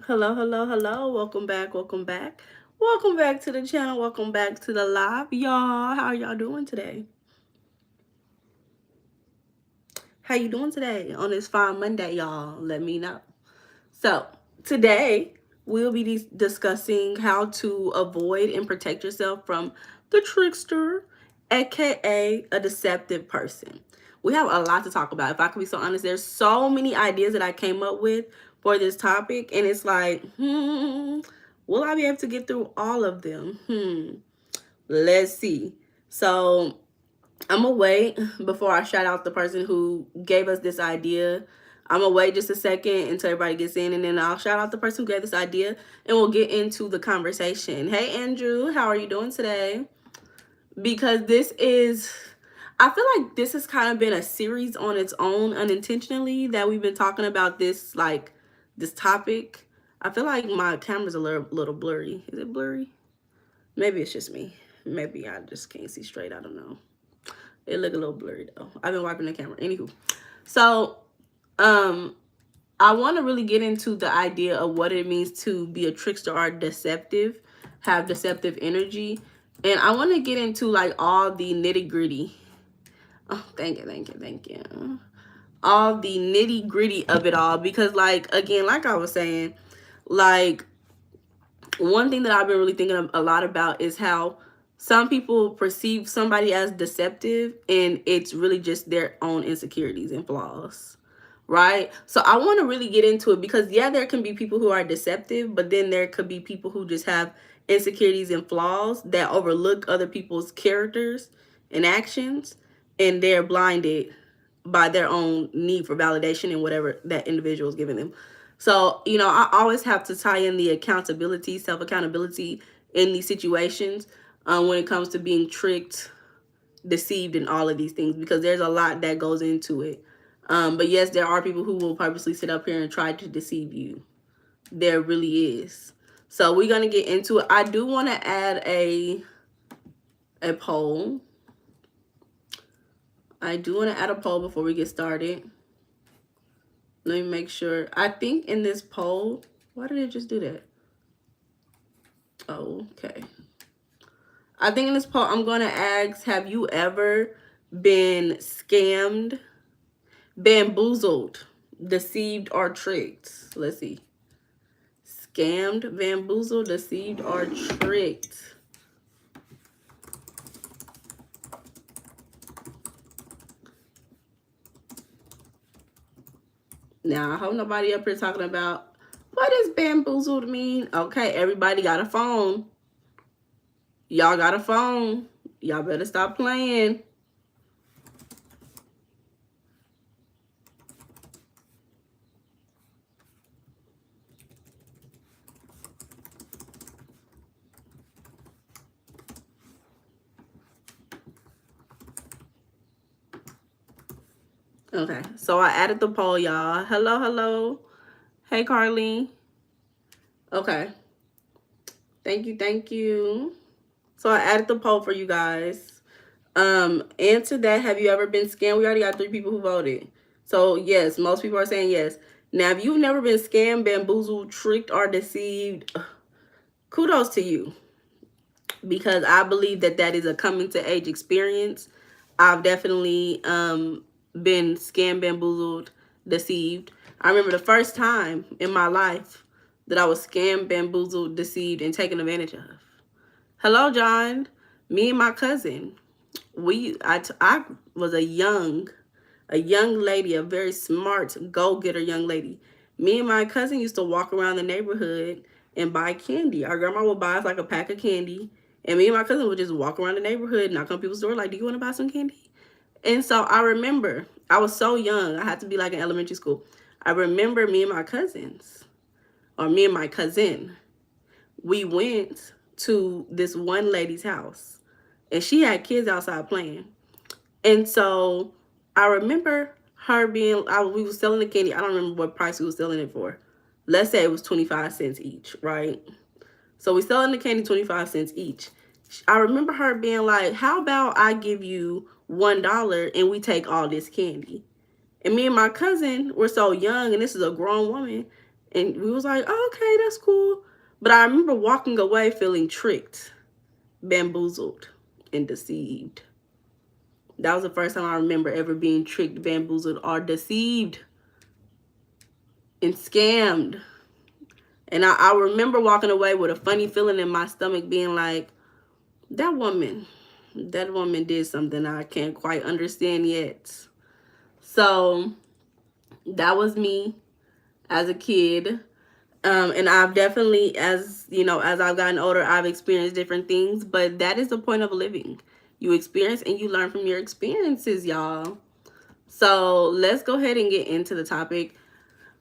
Hello, hello, hello. Welcome back, welcome back. Welcome back to the channel. Welcome back to the live. Y'all, how are y'all doing today? How you doing today on this fine Monday, y'all? Let me know. So, today we'll be discussing how to avoid and protect yourself from the trickster, aka a deceptive person. We have a lot to talk about. If I can be so honest, there's so many ideas that I came up with for this topic, and it's like, will I be able to get through all of them? Let's see. So, I'm gonna wait before I shout out the person who gave us this idea. I'm gonna wait just a second until everybody gets in, and then I'll shout out the person who gave this idea, and we'll get into the conversation. Hey, Andrew, how are you doing today? Because I feel like this has kind of been a series on its own unintentionally that we've been talking about this topic. I feel like my camera's a little blurry. Is it blurry? Maybe it's just me. Maybe I just can't see straight. I don't know. It look a little blurry though. I've been wiping the camera. Anywho. So, I want to really get into the idea of what it means to be a trickster or deceptive, have deceptive energy. And I want to get into like all the nitty gritty. Oh, thank you, thank you, thank you. All the nitty gritty of it all. Because like, again, like I was saying, like one thing that I've been really thinking a lot about is how some people perceive somebody as deceptive and it's really just their own insecurities and flaws, right? So I want to really get into it because yeah, there can be people who are deceptive, but then there could be people who just have insecurities and flaws that overlook other people's characters and actions, and they're blinded by their own need for validation and whatever that individual is giving them. So, I always have to tie in the accountability, self accountability in these situations when it comes to being tricked, deceived, and all of these things, because there's a lot that goes into it. But yes, there are people who will purposely sit up here and try to deceive you. There really is. So we're going to get into it. I do want to add a poll. I do want to add a poll before we get started. Let me make sure. I think in this poll, why did it just do that? Oh, okay. I think in this poll, I'm going to ask, have you ever been scammed, bamboozled, deceived, or tricked? Let's see. Scammed, bamboozled, deceived, or tricked. Now, I hope nobody up here talking about, what does bamboozled mean? Okay, everybody got a phone. Y'all got a phone. Y'all better stop playing. Okay, so I added the poll, y'all. Hello, hello. Hey, Carly. Okay. Thank you, thank you. So I added the poll for you guys. Answer that. Have you ever been scammed? We already got 3 people who voted. So yes, most people are saying yes. Now, if you've never been scammed, bamboozled, tricked, or deceived, kudos to you. Because I believe that that is a coming to age experience. I've definitely been scammed, bamboozled, deceived. I remember the first time in my life that I was scammed, bamboozled, deceived, and taken advantage of. Hello, John. Me and my cousin, I was a young lady, a very smart, go-getter young lady. Me and my cousin used to walk around the neighborhood and buy candy. Our grandma would buy us like a pack of candy, and me and my cousin would just walk around the neighborhood, knock on people's door, like, do you want to buy some candy? And so I remember, I was so young, I had to be like in elementary school. I remember me and my cousins, or me and my cousin, we went to this one lady's house, and she had kids outside playing. And so I remember her being, we were selling the candy. I don't remember what price we were selling it for. Let's say it was 25 cents each, right? So we selling the candy 25 cents each. I remember her being like, how about I give you $1 and we take all this candy? And me and my cousin were so young, and this is a grown woman, And we was like, oh, okay, that's cool. But I remember walking away feeling tricked, bamboozled, and deceived. That was the first time I remember ever being tricked, bamboozled, or deceived and scammed. And I remember walking away with a funny feeling in my stomach, being like, that woman did something I can't quite understand yet. So that was me as a kid. And I've definitely, as you know, as I've gotten older, I've experienced different things, but that is the point of living. You experience and you learn from your experiences, y'all. So let's go ahead and get into the topic.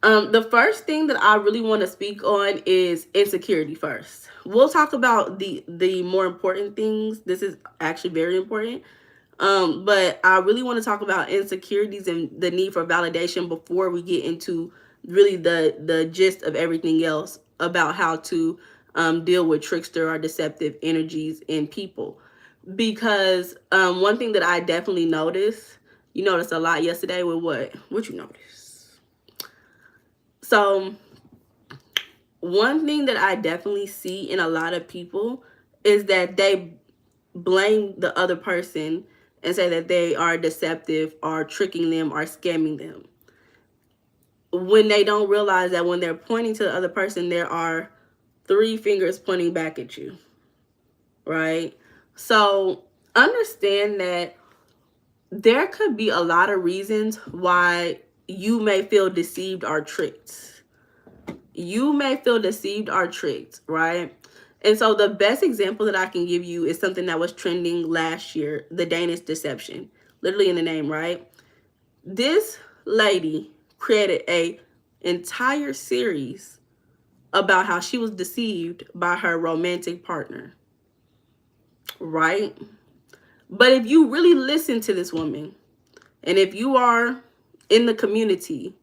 The first thing that I really want to speak on is insecurity first. We'll talk about the more important things. This is actually very important. But I really want to talk about insecurities and the need for validation before we get into really the gist of everything else about how to deal with trickster or deceptive energies in people. Because one thing that I definitely noticed, you noticed a lot yesterday with what you notice. So one thing that I definitely see in a lot of people is that they blame the other person and say that they are deceptive or tricking them or scamming them, when they don't realize that when they're pointing to the other person, there are three fingers pointing back at you, right? So understand that there could be a lot of reasons why you may feel deceived or tricked. You may feel deceived or tricked, right? And so the best example that I can give you is something that was trending last year, the Danish deception. Literally in the name, right? This lady created a entire series about how she was deceived by her romantic partner, right? But if you really listen to this woman, and if you are in the community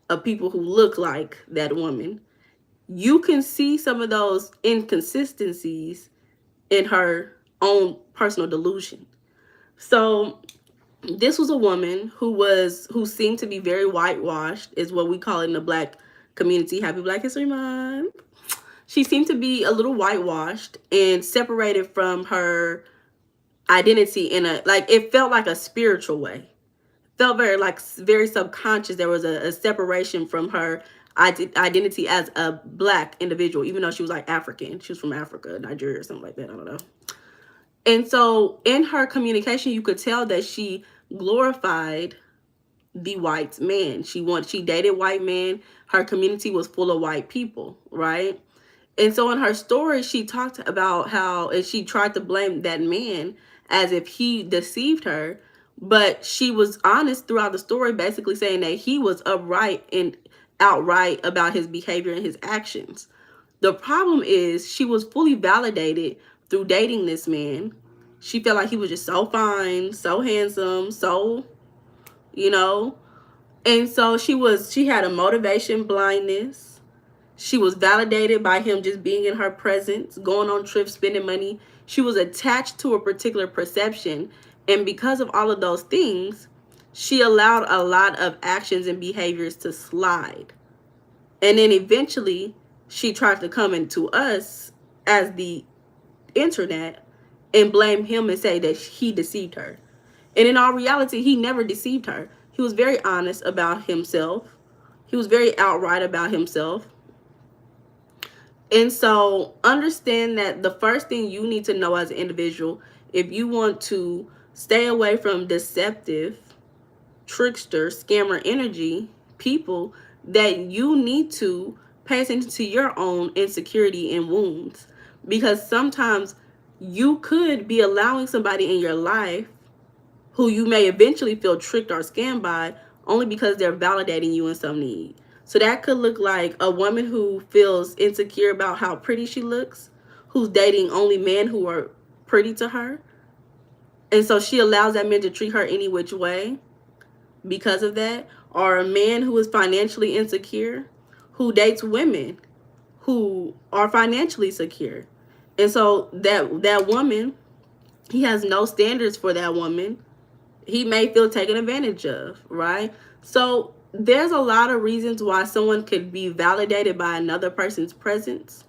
of people who look like that woman, you can see some of those inconsistencies in her own personal delusion. So this was a woman who seemed to be very whitewashed, is what we call it in the Black community. Happy Black History Month. She seemed to be a little whitewashed and separated from her identity in a, like, it felt like a spiritual way. Felt very subconscious. There was a separation from her identity as a Black individual, even though she was like African. She was from Africa, Nigeria, or something like that. I don't know. And so in her communication, you could tell that she glorified the white man. She dated white men. Her community was full of white people, right? And so in her story, she talked about how, and she tried to blame that man as if he deceived her, but she was honest throughout the story, basically saying that he was upright and outright about his behavior and his actions. The problem is she was fully validated through dating this man. She felt like he was just so fine, so handsome, so, you know. And so she had a motivation blindness. She was validated by him just being in her presence, going on trips, spending money. She was attached to a particular perception. And because of all of those things, she allowed a lot of actions and behaviors to slide. And then eventually, she tried to come into us as the internet and blame him and say that he deceived her. And in all reality, he never deceived her. He was very honest about himself. He was very outright about himself. And so understand that the first thing you need to know as an individual, if you want to stay away from deceptive, trickster, scammer energy people, that you need to pay attention to your own insecurity and wounds. Because sometimes you could be allowing somebody in your life who you may eventually feel tricked or scammed by only because they're validating you in some need. So that could look like a woman who feels insecure about how pretty she looks, who's dating only men who are pretty to her. And so she allows that man to treat her any which way because of that. Or a man who is financially insecure, who dates women who are financially secure. And so that woman, he has no standards for that woman. He may feel taken advantage of, right? So there's a lot of reasons why someone could be validated by another person's presence.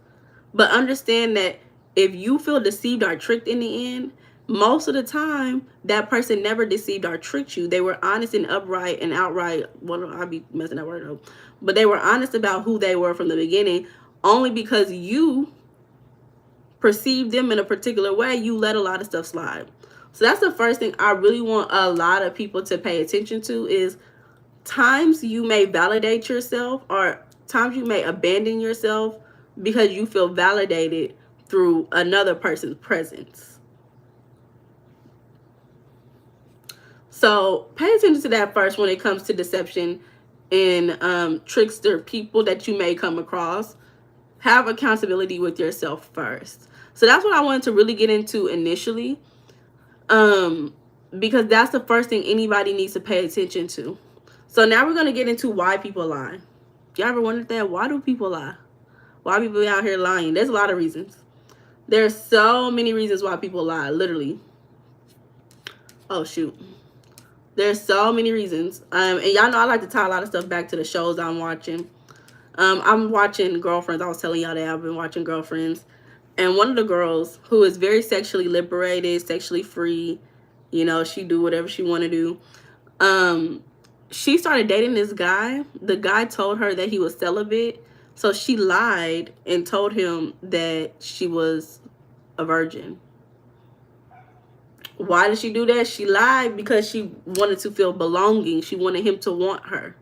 But understand that if you feel deceived or tricked in the end, most of the time that person never deceived or tricked you. They were honest and upright and outright. Well, I'll be messing that word up, but they were honest about who they were from the beginning. Only because you perceive them in a particular way, you let a lot of stuff slide. So that's the first thing I really want a lot of people to pay attention to is times you may validate yourself or times you may abandon yourself because you feel validated through another person's presence. So pay attention to that first when it comes to deception and trickster people that you may come across. Have accountability with yourself first. So that's what I wanted to really get into initially, because that's the first thing anybody needs to pay attention to. So now we're going to get into why people lie. You ever wondered that? Why do people lie? Why people out here lying? There's a lot of reasons. There's so many reasons why people lie, literally. Oh, shoot. There's so many reasons. And y'all know I like to tie a lot of stuff back to the shows I'm watching. I'm watching Girlfriends. I was telling y'all that I've been watching Girlfriends. And one of the girls who is very sexually liberated, sexually free, you know, she do whatever she want to do. She started dating this guy. The guy told her that he was celibate. So she lied and told him that she was a virgin. Why did she do that? She lied because she wanted to feel belonging. She wanted him to want her.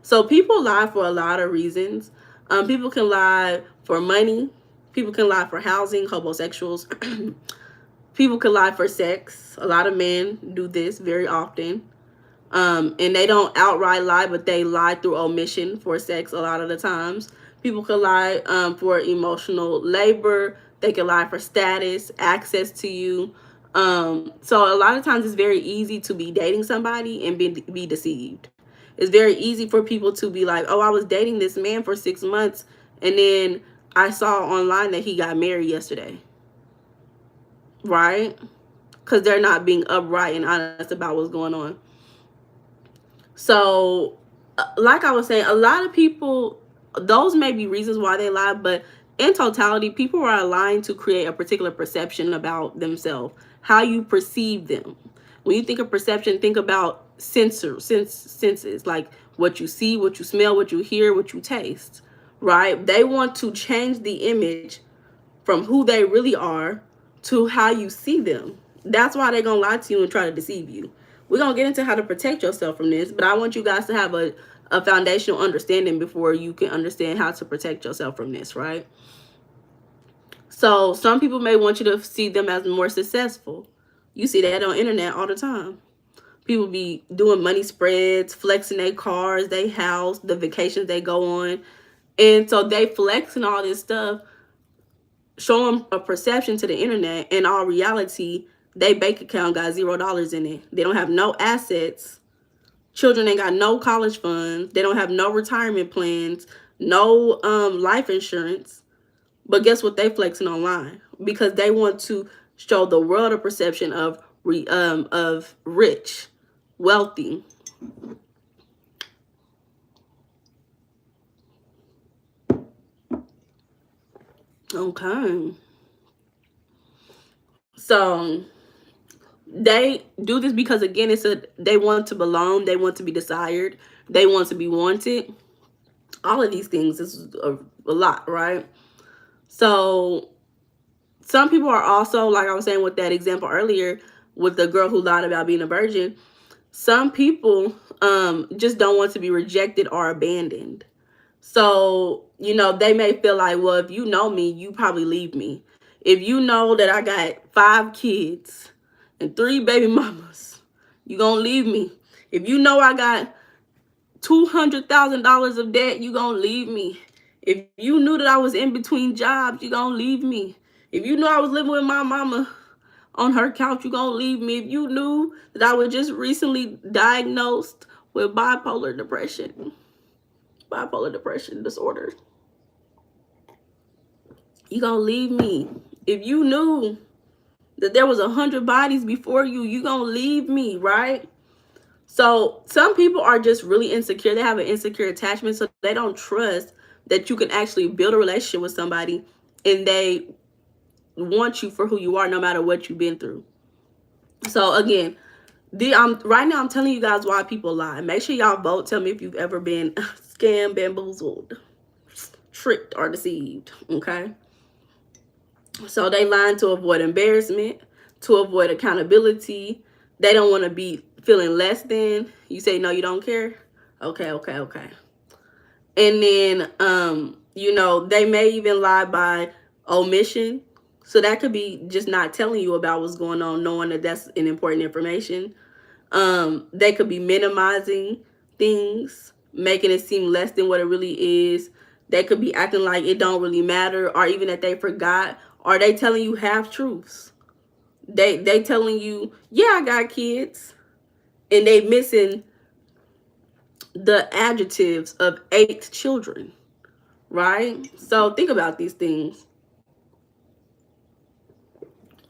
So people lie for a lot of reasons. People can lie for money. People can lie for housing, homosexuals. People can lie for sex. A lot of men do this very often. And they don't outright lie, but they lie through omission for sex a lot of the times. People can lie for emotional labor. They can lie for status, access to you. So a lot of times it's very easy to be dating somebody and be deceived. It's very easy for people to be like, oh, I was dating this man for 6 months and then I saw online that he got married yesterday. Right? Because they're not being upright and honest about what's going on. So, like I was saying, a lot of people, those may be reasons why they lie, but in totality, people are lying to create a particular perception about themselves, how you perceive them. When you think of perception, think about senses, like what you see, what you smell, what you hear, what you taste, right? They want to change the image from who they really are to how you see them. That's why they're going to lie to you and try to deceive you. We're going to get into how to protect yourself from this, but I want you guys to have a foundational understanding before you can understand how to protect yourself from this, right? So some people may want you to see them as more successful. You see that on the internet all the time. People be doing money spreads, flexing their cars, their house, the vacations they go on. And so they flexing all this stuff, showing a perception to the internet. In all reality, their bank account got $0 in it. They don't have no assets. Children ain't got no college funds. They don't have no retirement plans, no life insurance. But guess what? They flexing online because they want to show the world a perception of rich, wealthy. Okay. So they do this because, again, they want to belong, they want to be desired, they want to be wanted. All of these things is a lot, right? So some people are also, like I was saying with that example earlier with the girl who lied about being a virgin, some people just don't want to be rejected or abandoned. So, you know, they may feel like, well, if you know me, you probably leave me. If you know that I got 5 kids and 3 baby mamas, you gonna leave me. If you know I got $200,000 of debt, you gonna leave me. If you knew that I was in between jobs, you gonna leave me. If you knew I was living with my mama on her couch, you gonna leave me. If you knew that I was just recently diagnosed with bipolar depression disorder, you gonna leave me. If you knew that there was 100 bodies before you, you gonna leave me, right? So some people are just really insecure. They have an insecure attachment, so they don't trust that you can actually build a relationship with somebody and they want you for who you are no matter what you've been through. So again, right now I'm telling you guys why people lie. Make sure y'all vote. Tell me if you've ever been scammed, bamboozled, tricked, or deceived. Okay. So they lying to avoid embarrassment, to avoid accountability. They don't want to be feeling less than. You say no, you don't care. Okay, okay, okay. And then they may even lie by omission. So that could be just not telling you about what's going on, knowing that that's an important information. They could be minimizing things, making it seem less than what it really is. They could be acting like it don't really matter, or even that they forgot. Are they telling you half truths? They telling you, yeah, I got kids, and they missing the adjectives of 8 children, right? So think about these things.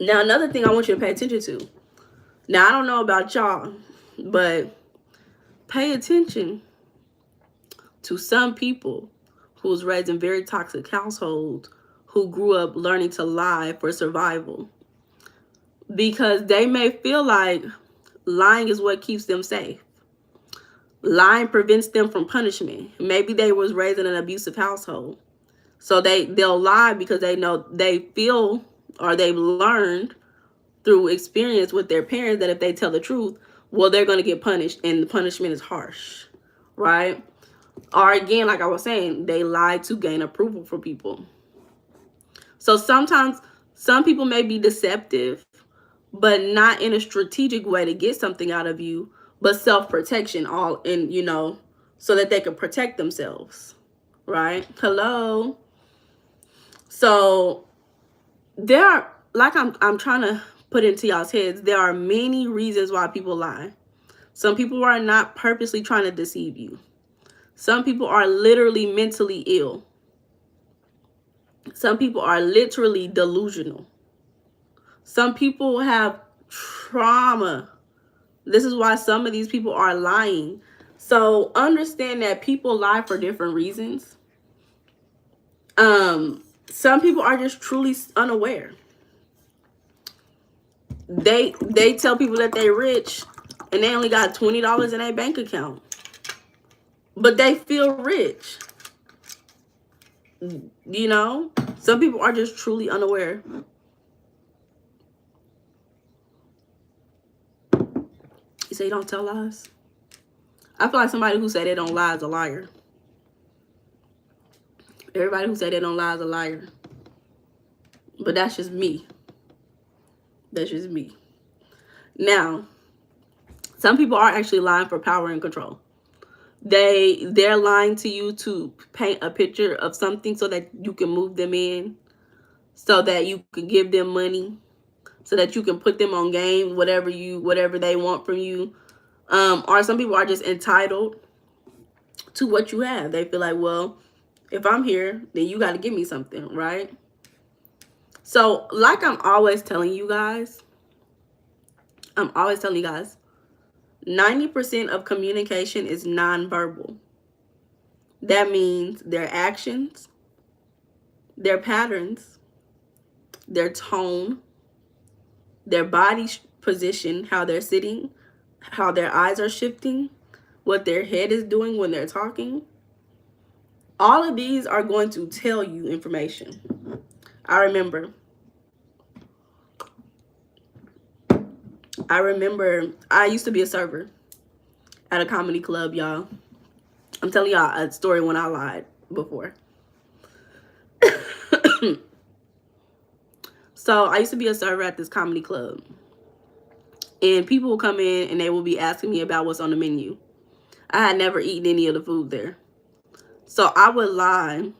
Now, another thing I want you to pay attention to. Now, I don't know about y'all, but pay attention to some people who was raised in very toxic households, who grew up learning to lie for survival, because they may feel like lying is what keeps them safe. Lying prevents them from punishment. Maybe they was raised in an abusive household, so they'll lie because they feel, or they've learned through experience with their parents, that if they tell the truth, well, they're going to get punished, and the punishment is harsh, right? Or again, like I was saying, they lie to gain approval from people. So sometimes some people may be deceptive, but not in a strategic way to get something out of you, but self-protection, all in, so that they can protect themselves, right? Hello. So there are, like I'm trying to put into y'all's heads, there are many reasons why people lie. Some people are not purposely trying to deceive you. Some people are literally mentally ill. Some people are literally delusional. Some people have trauma. This is why some of these people are lying. So understand that people lie for different reasons. Some people are just truly unaware. They tell people that they're rich and they only got $20 in their bank account, but they feel rich. Some people are just truly unaware. You say you don't tell lies? I feel like somebody who said they don't lie is a liar. Everybody who said they don't lie is a liar. But that's just me. That's just me. Now, some people are actually lying for power and control. They're lying to you to paint a picture of something so that you can move them in, so that you can give them money, so that you can put them on game, whatever they want from you. Or some people are just entitled to what you have. They feel like, well, if I'm here, then you got to give me something, right? So like I'm always telling you guys, 90% of communication is nonverbal. That means their actions, their patterns, their tone, their body position, how they're sitting, how their eyes are shifting, what their head is doing when they're talking. All of these are going to tell you information. I remember I used to be a server at a comedy club, y'all. I'm telling y'all a story when I lied before. So I used to be a server at this comedy club. And people will come in and they will be asking me about what's on the menu. I had never eaten any of the food there. So I would lie.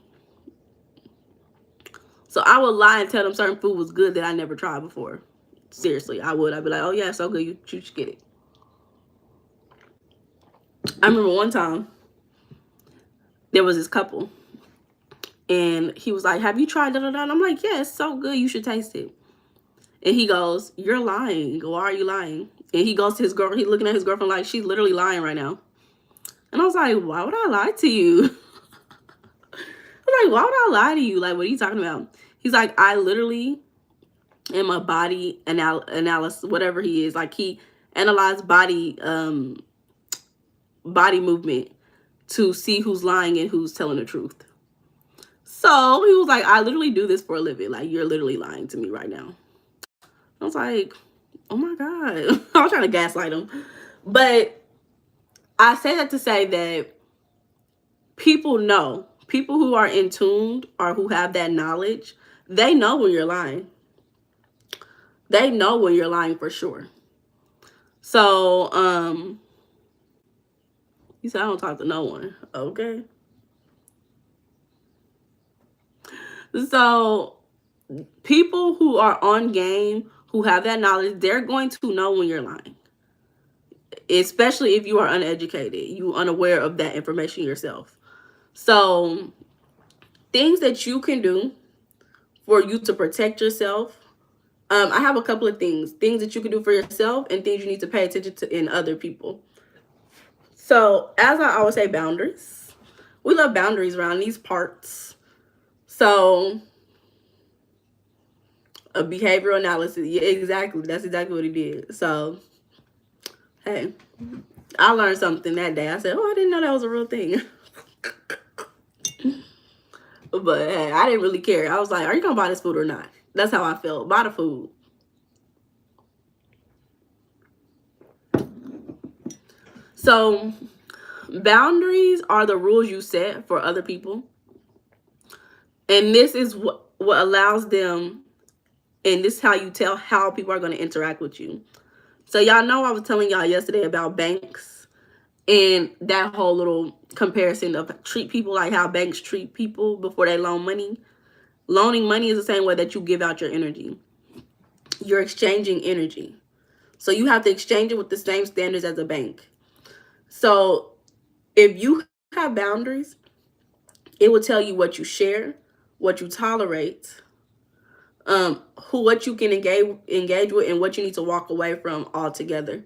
And tell them certain food was good that I never tried before. Seriously, I would. I'd be like, oh yeah, it's so good, you should get it. I remember one time, there was this couple. And he was like, have you tried da da da? And I'm like, yeah, it's so good, you should taste it. And he goes, "You're lying. Why are you lying?" And he goes to his girl. He's looking at his girlfriend like she's literally lying right now. And I was like, "Why would I lie to you?" I was like, "Why would I lie to you? Like, what are you talking about?" He's like, "I literally am a body analysis, whatever he is. Like he analyzed body movement to see who's lying and who's telling the truth." So he was like, "I literally do this for a living. Like, you're literally lying to me right now." I was like, "Oh my God." I was trying to gaslight him. But I say that to say that people know, people who are in tuned or who have that knowledge, they know when you're lying. They know when you're lying for sure. So, you said I don't talk to no one. Okay. So people who are on game, who have that knowledge, they're going to know when you're lying. Especially if you are uneducated, you unaware of that information yourself. So things that you can do for you to protect yourself. I have a couple of things that you can do for yourself and things you need to pay attention to in other people. So as I always say, boundaries. We love boundaries around these parts. So a behavioral analysis. Yeah, exactly. That's exactly what he did. So, hey, I learned something that day. I said, "Oh, I didn't know that was a real thing." But hey, I didn't really care. I was like, "Are you gonna buy this food or not?" That's how I felt. Buy the food. So, boundaries are the rules you set for other people, and this is what allows them. And this is how you tell how people are going to interact with you. So y'all know I was telling y'all yesterday about banks and that whole little comparison of treat people like how banks treat people before they loan money. Loaning money is the same way that you give out your energy. You're exchanging energy. So you have to exchange it with the same standards as a bank. So if you have boundaries, it will tell you what you share, what you tolerate, what you can engage with, and what you need to walk away from altogether.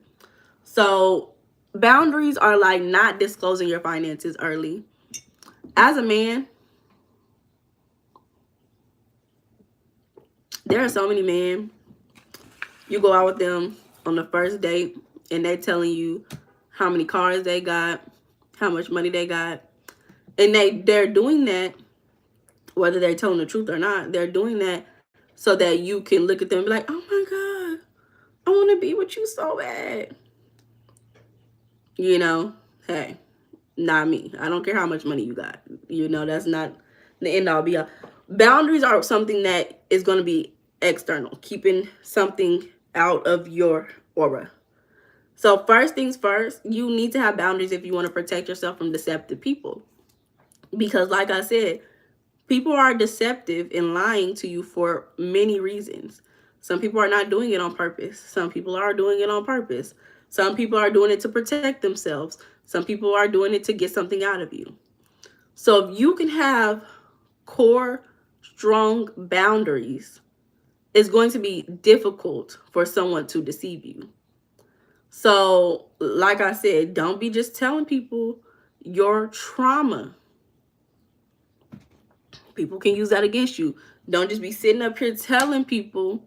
So boundaries are like not disclosing your finances early. As a man, there are so many men, you go out with them on the first date and they telling you how many cars they got, how much money they got. And they're doing that, whether they're telling the truth or not, they're doing that so that you can look at them and be like, "Oh my God, I want to be with you so bad." You know, hey, not me. I don't care how much money you got. You know, that's not the end all be all. Boundaries are something that is going to be external, keeping something out of your aura. So first things first, you need to have boundaries if you want to protect yourself from deceptive people. Because like I said, people are deceptive and lying to you for many reasons. Some people are not doing it on purpose. Some people are doing it on purpose. Some people are doing it to protect themselves. Some people are doing it to get something out of you. So if you can have core, strong boundaries, it's going to be difficult for someone to deceive you. So, like I said, don't be just telling people your trauma. People can use that against you. Don't just be sitting up here telling people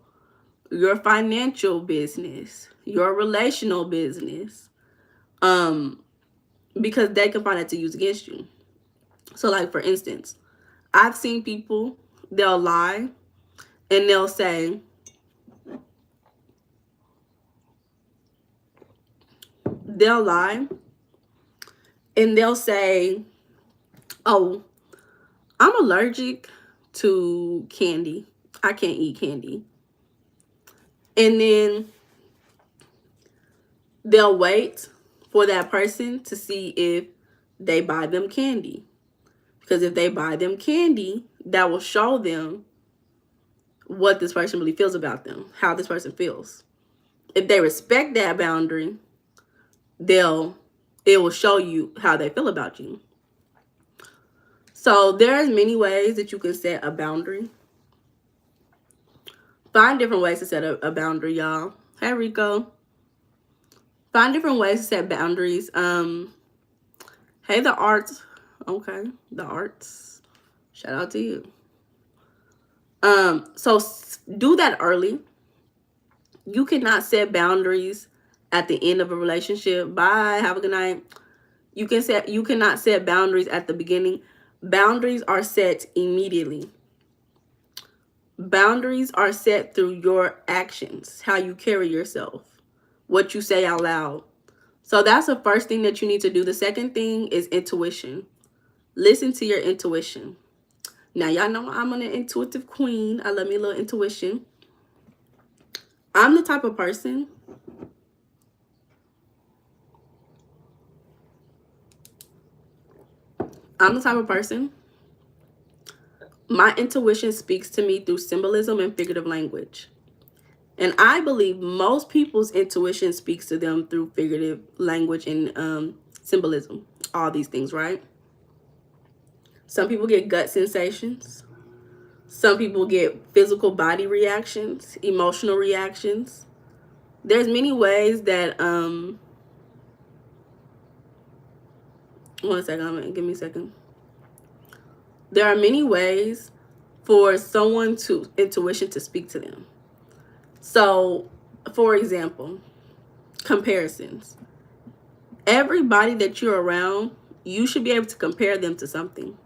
your financial business, your relational business, because they can find that to use against you. So, like for instance, I've seen people, they'll lie and they'll lie and they'll say, "Oh, I'm allergic to candy. I can't eat candy." And then they'll wait for that person to see if they buy them candy. Because if they buy them candy, that will show them what this person really feels about them, how this person feels. If they respect that boundary, it will show you how they feel about you. So there's many ways that you can set a boundary. Find different ways to set a boundary, y'all. Hey, Rico. Find different ways to set boundaries. Hey, the arts. Okay, the arts. Shout out to you. So do that early. You cannot set boundaries at the end of a relationship. Bye. Have a good night. You cannot set boundaries at the beginning. Boundaries are set immediately. Boundaries are set through your actions, how you carry yourself, what you say out loud. So that's the first thing that you need to do. The second thing is intuition. Listen to your intuition. Now, y'all know I'm an intuitive queen. I love me a little intuition. I'm the type of person my intuition speaks to me through symbolism and figurative language. And I believe most people's intuition speaks to them through figurative language and symbolism. All these things, right? Some people get gut sensations. Some people get physical body reactions, emotional reactions. There's many ways that one second, give me a second. There are many ways for someone to intuition to speak to them. So, for example, comparisons. Everybody that you're around, you should be able to compare them to something.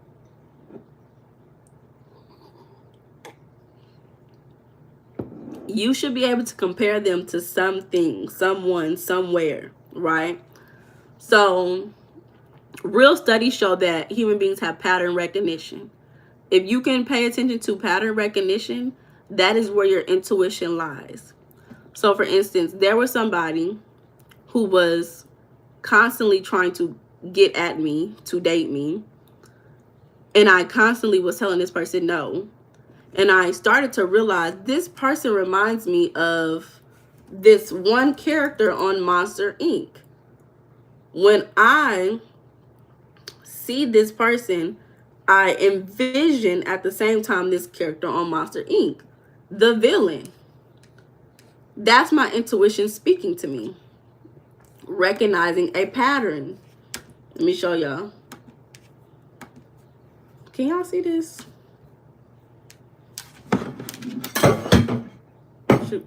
You should be able to compare them to something, someone, somewhere, right? So, real studies show that human beings have pattern recognition. If you can pay attention to pattern recognition, that is where your intuition lies. So, for instance, there was somebody who was constantly trying to get at me, to date me, and I constantly was telling this person no. And I started to realize this person reminds me of this one character on Monster Inc. When I see this person, I envision at the same time this character on Monster Inc., the villain. That's my intuition speaking to me, recognizing a pattern. Let me show y'all. Can y'all see this? Shoot.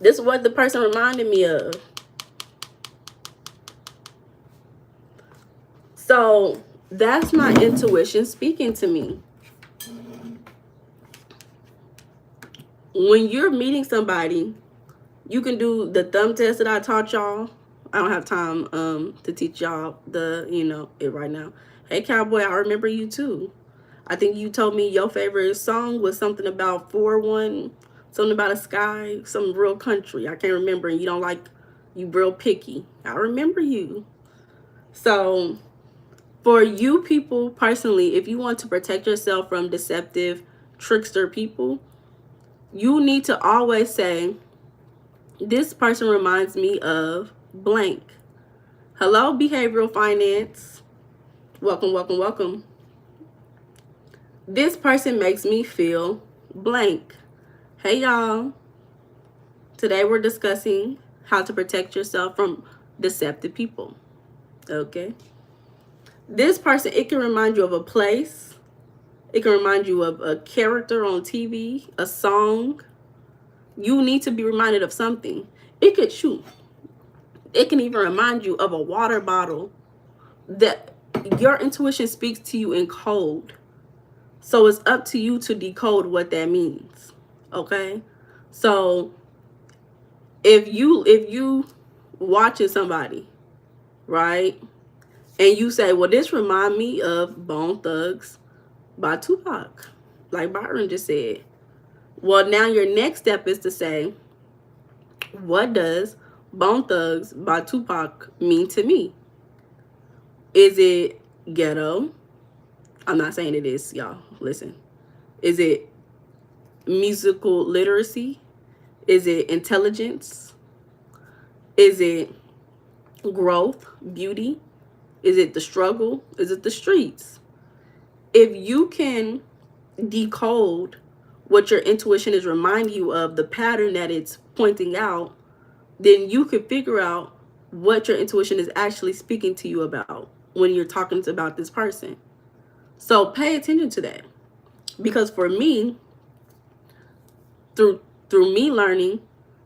This is what the person reminded me of. So that's my intuition speaking to me. When you're meeting somebody, you can do the thumb test that I taught y'all. I don't have time to teach y'all it right now. Hey, Cowboy, I remember you too. I think you told me your favorite song was something about 4-1, something about a sky, some real country. I can't remember. And you real picky. I remember you. So for you people personally, if you want to protect yourself from deceptive, trickster people, you need to always say, this person reminds me of blank. Hello, behavioral finance. Welcome, welcome, welcome. This person makes me feel blank. Hey, y'all. Today we're discussing how to protect yourself from deceptive people. Okay. This person, it can remind you of a place. It can remind you of a character on TV, a song. You need to be reminded of something. It can even remind you of a water bottle that your intuition speaks to you in code. So it's up to you to decode what that means. Okay? So if you watching somebody, right? And you say, well, this remind me of Bone Thugs by Tupac, like Byron just said. Well, now your next step is to say, what does Bone Thugs by Tupac mean to me? Is it ghetto? I'm not saying it is, y'all. Listen. Is it musical literacy? Is it intelligence? Is it growth, beauty? Is it the struggle? Is it the streets? If you can decode what your intuition is reminding you of, the pattern that it's pointing out, then you could figure out what your intuition is actually speaking to you about when you're talking about this person. So pay attention to that. Because for me, through me learning,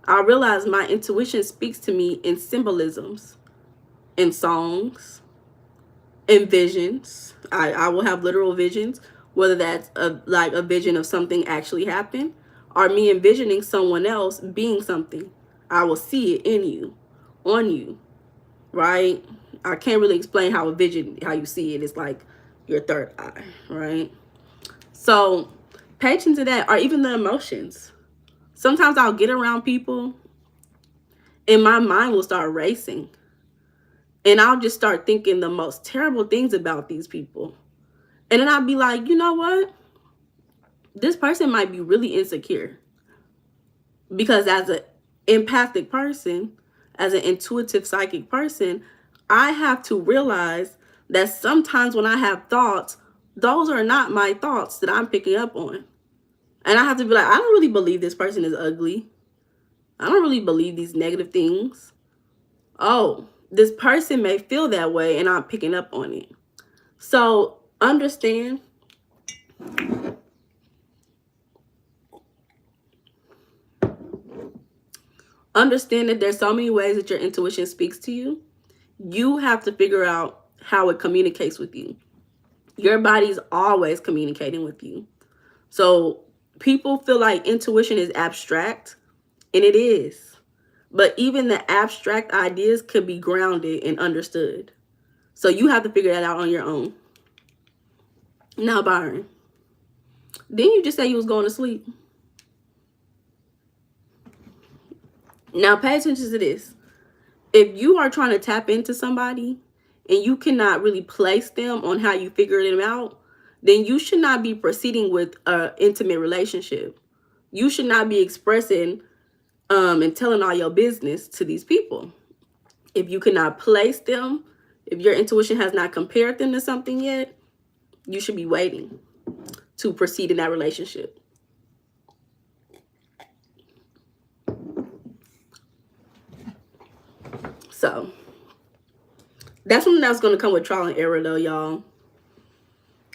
I realized my intuition speaks to me in symbolisms, in songs, in visions. I will have literal visions, whether that's like a vision of something actually happened or me envisioning someone else being something. I will see it in you, on you, right? I can't really explain how a vision, how you see it. It's like your third eye, right? So pay attention to that, or even the emotions. Sometimes I'll get around people and my mind will start racing. And I'll just start thinking the most terrible things about these people. And then I'll be like, you know what? This person might be really insecure. Because as an empathic person, as an intuitive psychic person, I have to realize that sometimes when I have thoughts, those are not my thoughts that I'm picking up on. And I have to be like, I don't really believe this person is ugly. I don't really believe these negative things. Oh, this person may feel that way and I'm picking up on it. So understand that there's so many ways that your intuition speaks to you. You have to figure out how it communicates with you. Your body's always communicating with you. So people feel like intuition is abstract, and it is. But even the abstract ideas could be grounded and understood. So you have to figure that out on your own. Now, Byron, didn't you just say you was going to sleep? Now pay attention to this. If you are trying to tap into somebody and you cannot really place them on how you figure them out, then you should not be proceeding with an intimate relationship. You should not be expressing and telling all your business to these people. If you cannot place them, if your intuition has not compared them to something yet, you should be waiting to proceed in that relationship. So that's something that's going to come with trial and error though, y'all.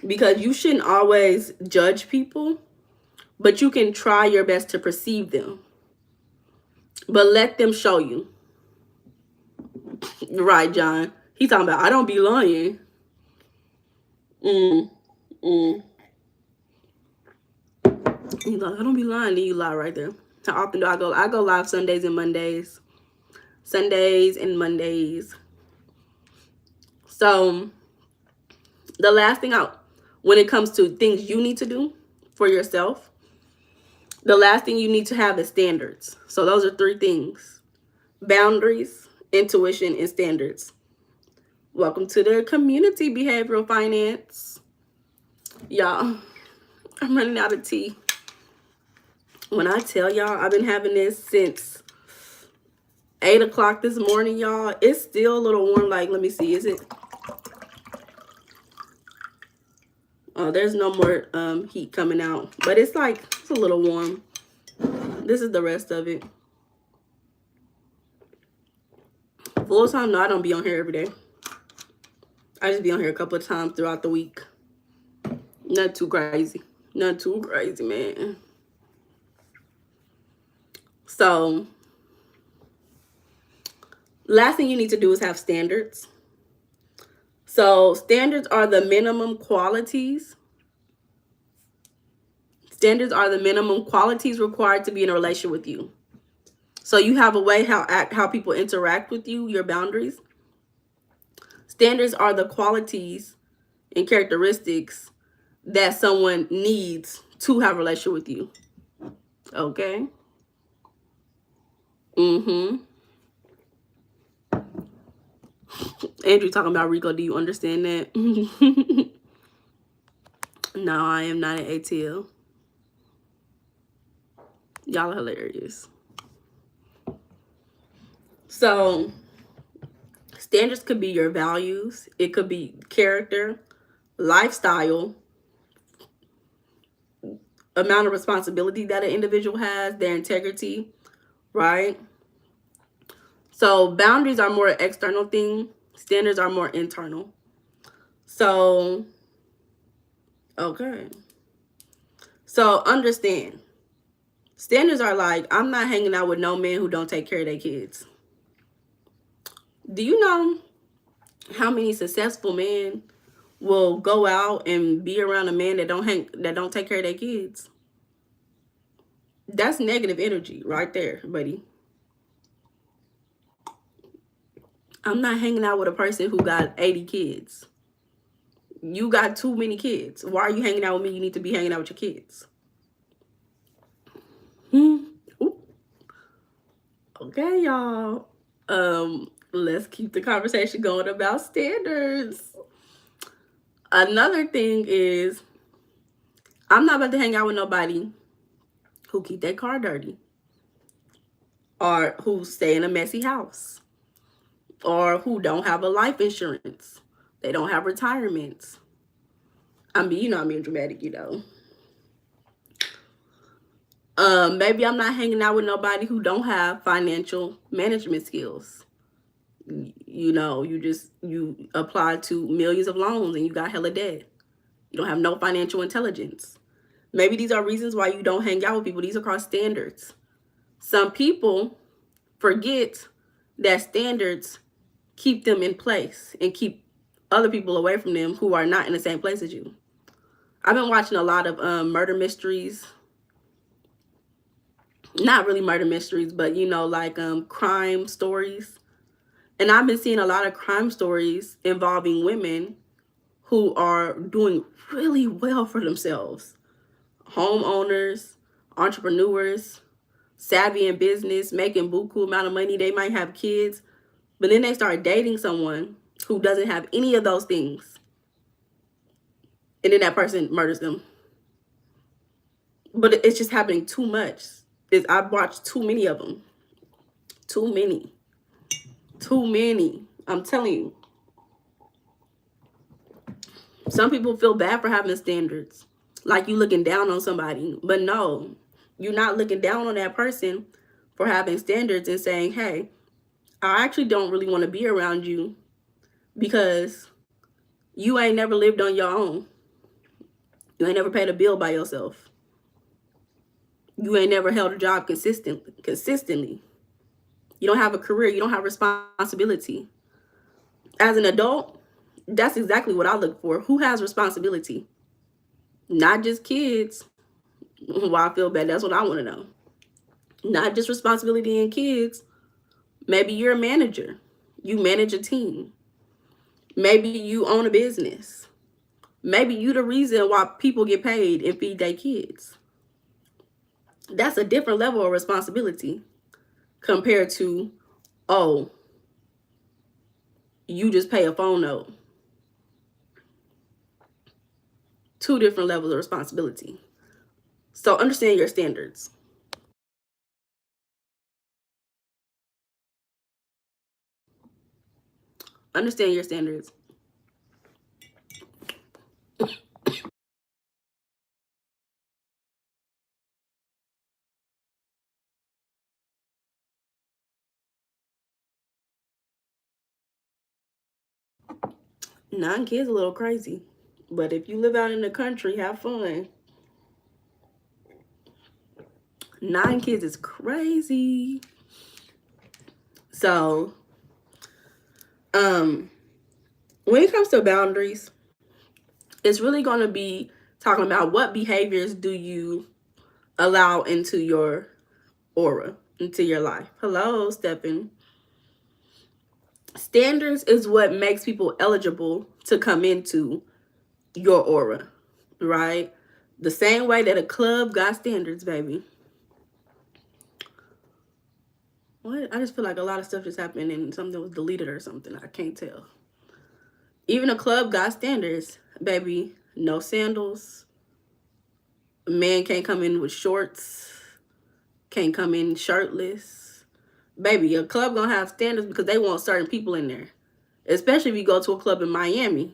Because you shouldn't always judge people, but you can try your best to perceive them. But let them show you. Right, John. He's talking about, I don't be lying. He's like, I don't be lying. Then you lie right there. How often do I go? I go live Sundays and Mondays. Sundays and Mondays. So the last thing out, when it comes to things you need to do for yourself, the last thing you need to have is standards. So those are 3 things: boundaries, intuition, and standards. Welcome to the community, behavioral finance. Y'all, I'm running out of tea. When I tell y'all I've been having this since 8 o'clock this morning, y'all, it's still a little warm. Like, let me see, is it? Oh, there's no more heat coming out, but it's like, it's a little warm. This is the rest of it. Full time, no, I don't be on here every day. I just be on here a couple of times throughout the week. Not too crazy. Not too crazy, man. So, last thing you need to do is have standards. So, standards are the minimum qualities. Standards are the minimum qualities required to be in a relationship with you. So, you have a way how people interact with you, your boundaries. Standards are the qualities and characteristics that someone needs to have a relationship with you. Okay? Andrew talking about Rico, do you understand that? No, I am not an ATL. Y'all are hilarious. So, standards could be your values. It could be character, lifestyle, amount of responsibility that an individual has, their integrity, right? So boundaries are more external thing. Standards are more internal. So, okay. So understand. Standards are like, I'm not hanging out with no men who don't take care of their kids. Do you know how many successful men will go out and be around a man that don't take care of their kids? That's negative energy right there, buddy. I'm not hanging out with a person who got 80 kids. You got too many kids. Why are you hanging out with me? You need to be hanging out with your kids. Okay, y'all. Let's keep the conversation going about standards. Another thing is, I'm not about to hang out with nobody who keep their car dirty, or who stay in a messy house, or who don't have a life insurance. They don't have retirements. I mean, I'm being dramatic, Maybe I'm not hanging out with nobody who don't have financial management skills. You apply to millions of loans and you got hella debt. You don't have no financial intelligence. Maybe these are reasons why you don't hang out with people. These are called standards. Some people forget that standards keep them in place and keep other people away from them who are not in the same place as you. I've been watching a lot of murder mysteries. Not really murder mysteries, but like crime stories. And I've been seeing a lot of crime stories involving women who are doing really well for themselves. Homeowners, entrepreneurs, savvy in business, making buku amount of money. They might have kids, but then they start dating someone who doesn't have any of those things. And then that person murders them. But it's just happening too much. I've watched too many of them. Too many. Too many. I'm telling you. Some people feel bad for having standards. Like you looking down on somebody. But no, you're not looking down on that person for having standards and saying, hey, I actually don't really want to be around you because you ain't never lived on your own. You ain't never paid a bill by yourself. You ain't never held a job consistently. You don't have a career. You don't have responsibility. As an adult, that's exactly what I look for. Who has responsibility? Not just kids. Why I feel bad. That's what I want to know. Not just responsibility in kids. Maybe you're a manager. You manage a team. Maybe you own a business. Maybe you the reason why people get paid and feed their kids. That's a different level of responsibility compared to, oh, you just pay a phone note. Two different levels of responsibility. So understand your standards. Understand your standards. Nine kids a little crazy. But if you live out in the country, have fun. 9 kids is crazy. So, when it comes to boundaries, it's really going to be talking about what behaviors do you allow into your aura, into your life. Hello, Stephen. Standards is what makes people eligible to come into your aura, right? The same way that a club got standards, baby. What? I just feel like a lot of stuff just happened and something was deleted or something. I can't tell. Even a club got standards, baby. No sandals. A man can't come in with shorts. Can't come in shirtless. Baby, a club gonna have standards because they want certain people in there. Especially if you go to a club in Miami.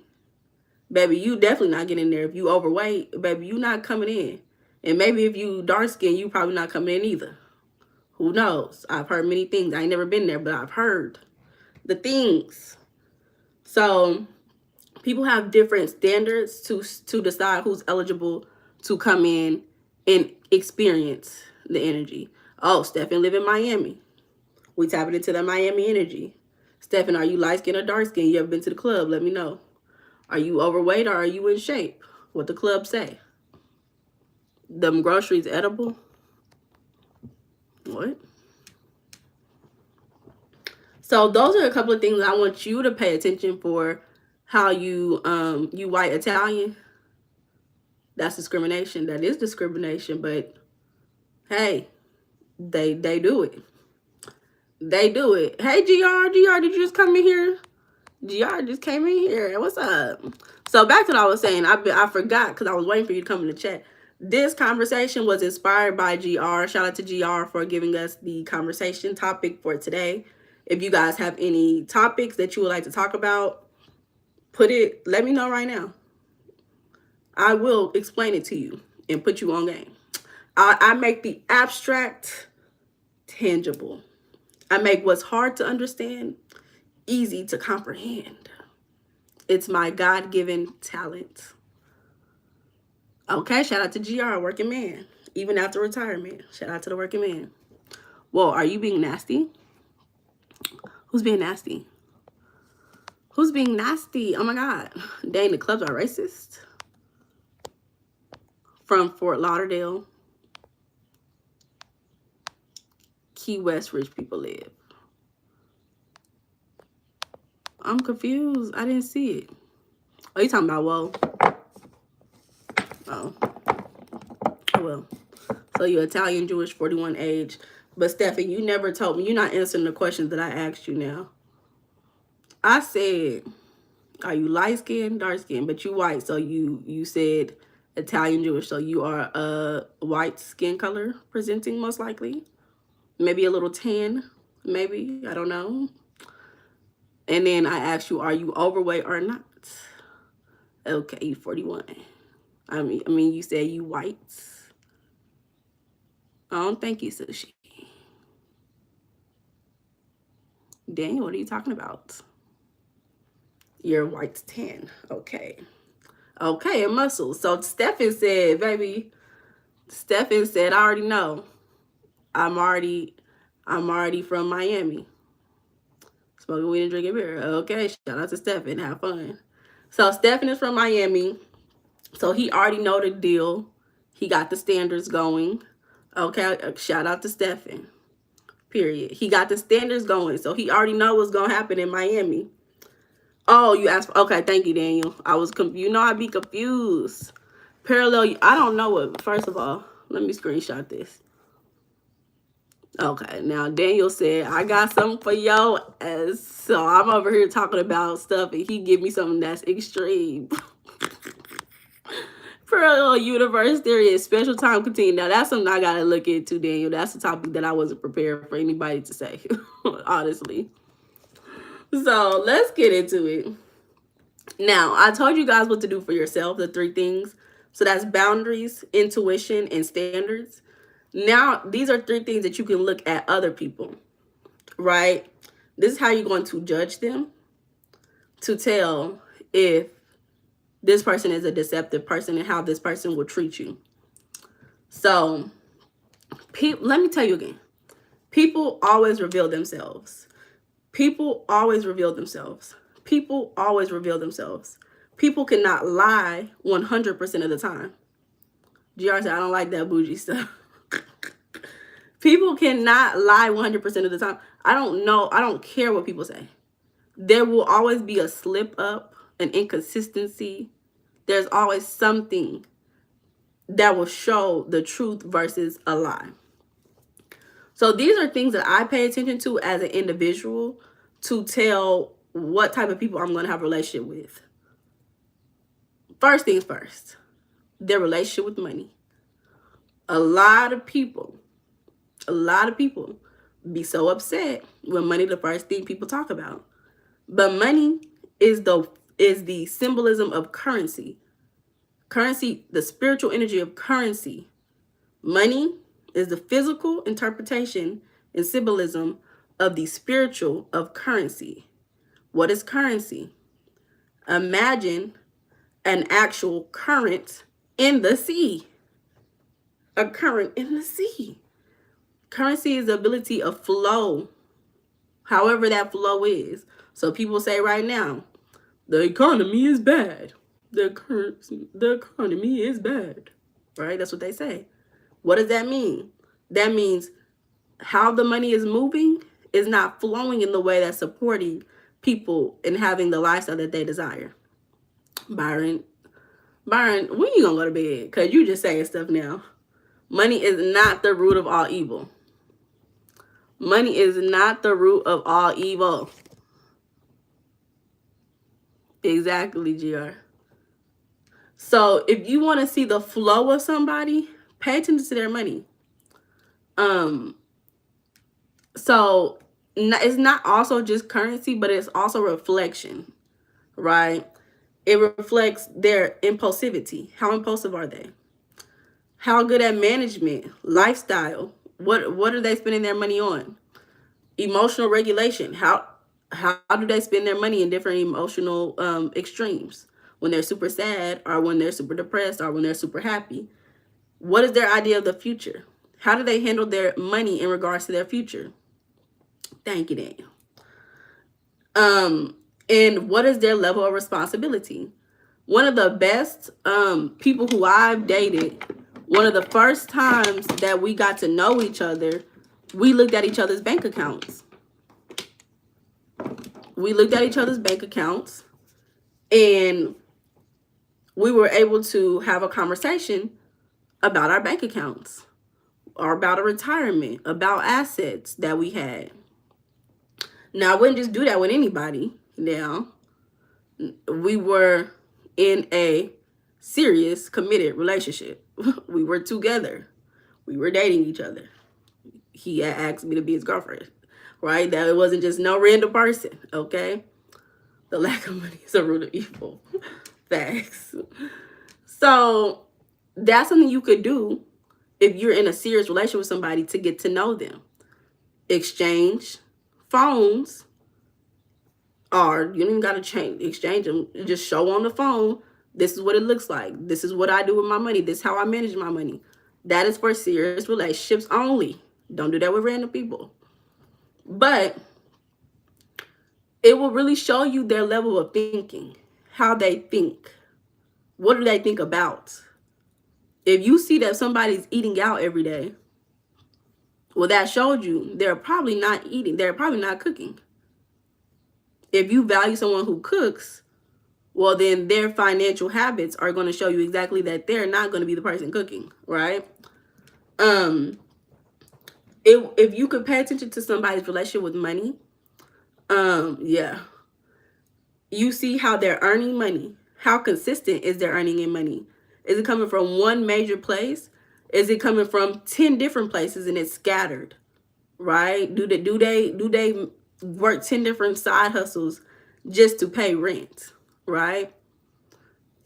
Baby, you definitely not getting in there. If you overweight, baby, you not coming in. And maybe if you dark skin, you probably not coming in either. Who knows? I've heard many things. I ain't never been there, but I've heard the things. So people have different standards to decide who's eligible to come in and experience the energy. Oh, Stephen live in Miami. We tapping into that Miami energy. Stephen, are you light skin or dark skin? You ever been to the club? Let me know. Are you overweight or are you in shape? What the club say? Them groceries edible? What? So those are a couple of things I want you to pay attention for. How you white Italian. That's discrimination. That is discrimination, but hey, they do it. They do it. Hey, GR, did you just come in here? GR just came in here. What's up? So back to what I was saying. I forgot because I was waiting for you to come in the chat. This conversation was inspired by GR. Shout out to GR for giving us the conversation topic for today. If you guys have any topics that you would like to talk about, let me know right now. I will explain it to you and put you on game. I make the abstract tangible. I make what's hard to understand easy to comprehend. It's my God-given talent. Okay, shout out to GR, working man. Even after retirement, shout out to the working man. Whoa, are you being nasty? Who's being nasty? Who's being nasty? Oh my God. Dang, the clubs are racist. From Fort Lauderdale, Key West, rich people live. I'm confused. I didn't see it. Oh, you talking about whoa? Oh, well. So you're Italian, Jewish, 41 age. But Steffi, you never told me. You're not answering the questions that I asked you now. I said, are you light skinned, dark skinned? But you white, so you said Italian, Jewish. So you are a white skin color presenting, most likely. Maybe a little tan, maybe. I don't know. And then I asked you, are you overweight or not? Okay, you 41. I mean, you said you white. I don't think you sushi. Daniel, what are you talking about? You're white 10. Okay. Okay, and muscles. So Stephen said, baby, Stephen said, I already know. I'm already from Miami. Smoking weed and drinking beer. Okay, shout out to Stephen. Have fun. So Stephen is from Miami. So he already know the deal. He got the standards going. Okay, shout out to Stephen. Period. He got the standards going. So he already know what's going to happen in Miami. Oh, you asked for, okay, thank you, Daniel. I was you know I'd be confused. Parallel, I don't know what, first of all, let me screenshot this. Okay, now Daniel said, I got something for yo. So I'm over here talking about stuff and he give me something that's extreme. Parallel universe theory is special time continuum. Now that's something I gotta look into, Daniel. That's a topic that I wasn't prepared for anybody to say, honestly. So let's get into it. Now, I told you guys what to do for yourself, the 3 things. So that's boundaries, intuition, and standards. Now, these are 3 things that you can look at other people, right? This is how you're going to judge them to tell if this person is a deceptive person and how this person will treat you. So, let me tell you again. People always reveal themselves. People always reveal themselves. People always reveal themselves. People cannot lie 100% of the time. GR said, I don't like that bougie stuff. People cannot lie 100% of the time. I don't know. I don't care what people say. There will always be a slip up, an inconsistency. There's always something that will show the truth versus a lie. So these are things that I pay attention to as an individual to tell what type of people I'm going to have a relationship with. First things first, their relationship with money. A lot of people be so upset when money the first thing people talk about. But money is the symbolism of currency. Currency, the spiritual energy of currency Money is the physical interpretation and symbolism of the spiritual of currency. What is currency? Imagine an actual current in the sea. A current in the sea. Currency is the ability of flow, however that flow is. So people say right now, the economy is bad. The economy is bad. Right? That's what they say. What does that mean? That means how the money is moving is not flowing in the way that's supporting people and having the lifestyle that they desire. Byron, when you gonna go to bed? Cause you just saying stuff now. Money is not the root of all evil. Money is not the root of all evil. Exactly, GR. So if you want to see the flow of somebody, pay attention to their money. So it's not also just currency, but it's also reflection, right? It reflects their impulsivity. How impulsive are they? How good at management, lifestyle? What are they spending their money on? Emotional regulation. How do they spend their money in different emotional extremes? When they're super sad, or when they're super depressed, or when they're super happy? What is their idea of the future? How do they handle their money in regards to their future? Thank you, Daniel. And what is their level of responsibility? One of the best people who I've dated, one of the first times that we got to know each other, we looked at each other's bank accounts. We looked at each other's bank accounts, and we were able to have a conversation about our bank accounts, or about a retirement, about assets that we had. Now, I wouldn't just do that with anybody. Now, we were in a serious, committed relationship. We were together. We were dating each other. He asked me to be his girlfriend, right? That it wasn't just no random person, okay? The lack of money is a root of evil. Facts. So that's something you could do if you're in a serious relationship with somebody, to get to know them. Exchange phones, or you don't even got to exchange them. You just show on the phone, this is what it looks like. This is what I do with my money. This is how I manage my money. That is for serious relationships only. Don't do that with random people. But it will really show you their level of thinking, how they think. What do they think about? If you see that somebody's eating out every day, well, that showed you they're probably not eating. They're probably not cooking. If you value someone who cooks, well, then their financial habits are going to show you exactly that they're not going to be the person cooking, right? If you could pay attention to somebody's relationship with money, yeah, you see how they're earning money. How consistent is their earning in money? Is it coming from one major place? Is it coming from 10 different places and it's scattered, right? Do they work 10 different side hustles just to pay rent, right?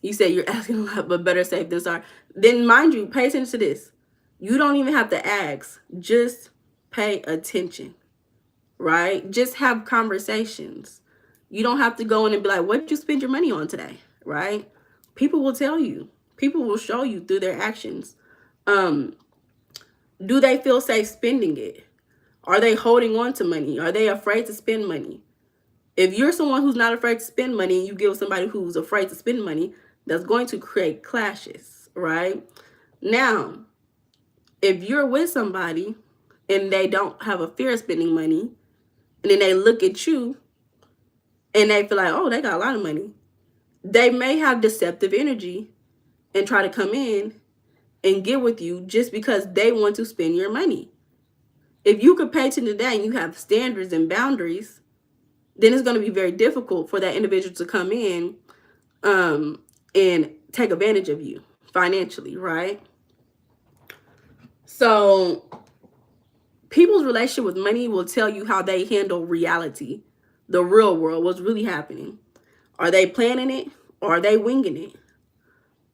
You say you're asking a lot, but better safe than sorry. Then mind you, pay attention to this. You don't even have to ask. Just pay attention, right? Just have conversations. You don't have to go in and be like, what did you spend your money on today, right? People will tell you. People will show you through their actions. Do they feel safe spending it? Are they holding on to money? Are they afraid to spend money? If you're someone who's not afraid to spend money and you give somebody who's afraid to spend money, that's going to create clashes, right? Now, if you're with somebody and they don't have a fear of spending money, and then they look at you and they feel like, oh, they got a lot of money, they may have deceptive energy and try to come in and get with you just because they want to spend your money. If you could pay attention to that and you have standards and boundaries, then it's going to be very difficult for that individual to come in and take advantage of you financially, right? So people's relationship with money will tell you how they handle reality, the real world, what's really happening. Are they planning it or are they winging it?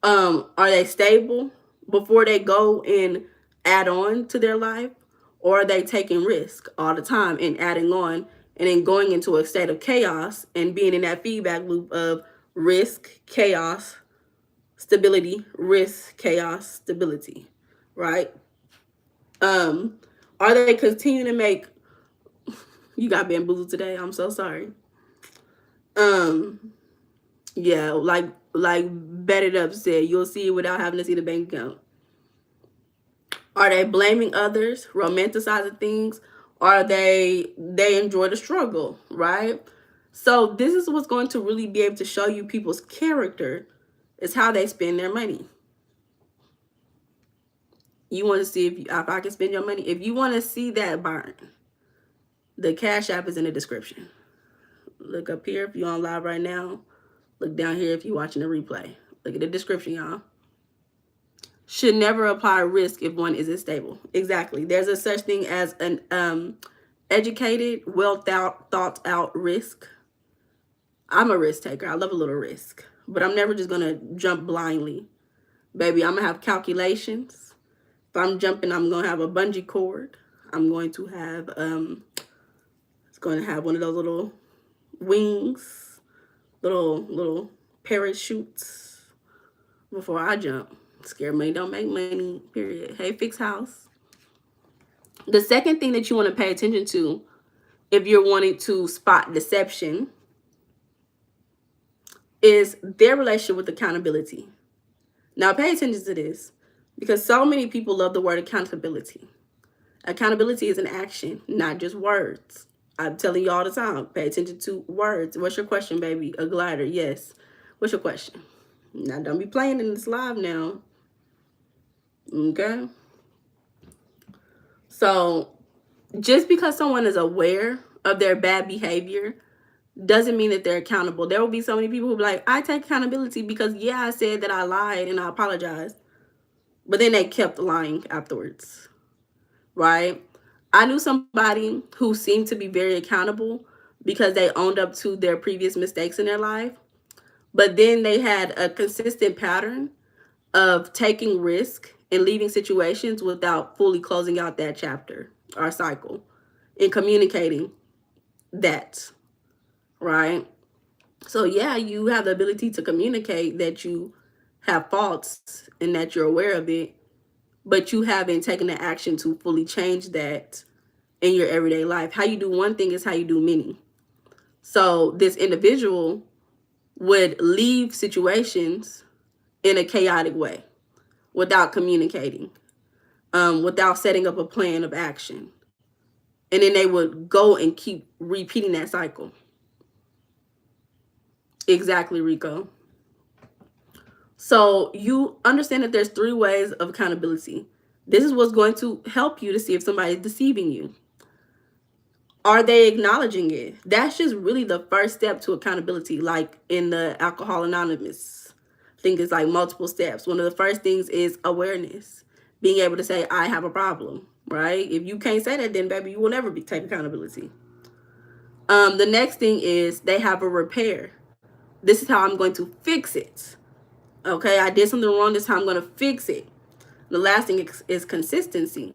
Are they stable before they go and add on to their life, or are they taking risk all the time and adding on and then going into a state of chaos and being in that feedback loop of risk, chaos, stability, risk, chaos, stability, right? Um, are they continuing to make, you got bamboozled today, I'm so sorry. Yeah, like Bet It Up said, you'll see it without having to see the bank account. Are they blaming others, romanticizing things? Are they enjoy the struggle, right? So this is what's going to really be able to show you people's character, is how they spend their money. You want to see if I can spend your money? If you want to see that burn, the Cash App is in the description. Look up here if you're on live right now. Look down here if you're watching the replay. Look at the description, y'all. Should never apply risk if one isn't stable. Exactly. There's a such thing as an educated, well thought out risk. I'm a risk taker. I love a little risk, but I'm never just gonna jump blindly. Baby, I'm gonna have calculations. If I'm jumping, I'm gonna have a bungee cord. I'm going to have it's gonna have one of those little wings, little parachutes before I jump. Scared money don't make money, period. Hey, Fix House. The second thing that you want to pay attention to if you're wanting to spot deception is their relationship with accountability. Now, pay attention to this because so many people love the word accountability. Accountability is an action, not just words. I'm telling you all the time, pay attention to words. What's your question, baby? A glider, yes. What's your question? Now, don't be playing in this live now. Okay? So, just because someone is aware of their bad behavior doesn't mean that they're accountable. There will be so many people who be like, I take accountability because, yeah, I said that I lied and I apologized. But then they kept lying afterwards, right? I knew somebody who seemed to be very accountable because they owned up to their previous mistakes in their life. But then they had a consistent pattern of taking risk and leaving situations without fully closing out that chapter or cycle and communicating that, right? So yeah, you have the ability to communicate that you have faults and that you're aware of it, but you haven't taken the action to fully change that in your everyday life. How you do one thing is how you do many. So this individual would leave situations in a chaotic way without communicating, without setting up a plan of action. And then they would go and keep repeating that cycle. Exactly, Rico. So you understand that there's 3 ways of accountability. This is what's going to help you to see if somebody's deceiving you. Are they acknowledging it? That's just really the first step to accountability, like in the Alcohol Anonymous. I think it's like multiple steps. One of the first things is awareness. Being able to say, I have a problem, right? If you can't say that, then baby, you will never take accountability. The next thing is they have a repair. This is how I'm going to fix it. Okay, I did something wrong this time, I'm going to fix it. The last thing is consistency.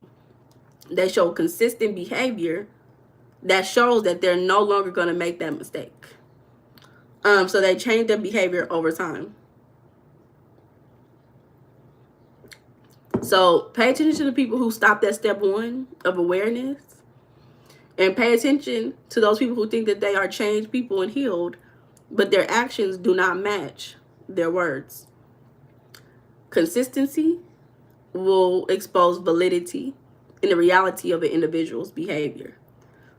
They show consistent behavior that shows that they're no longer going to make that mistake. So they change their behavior over time. So pay attention to the people who stopped at step 1 of awareness, and pay attention to those people who think that they are changed people and healed, but their actions do not match their words. Consistency will expose validity in the reality of an individual's behavior.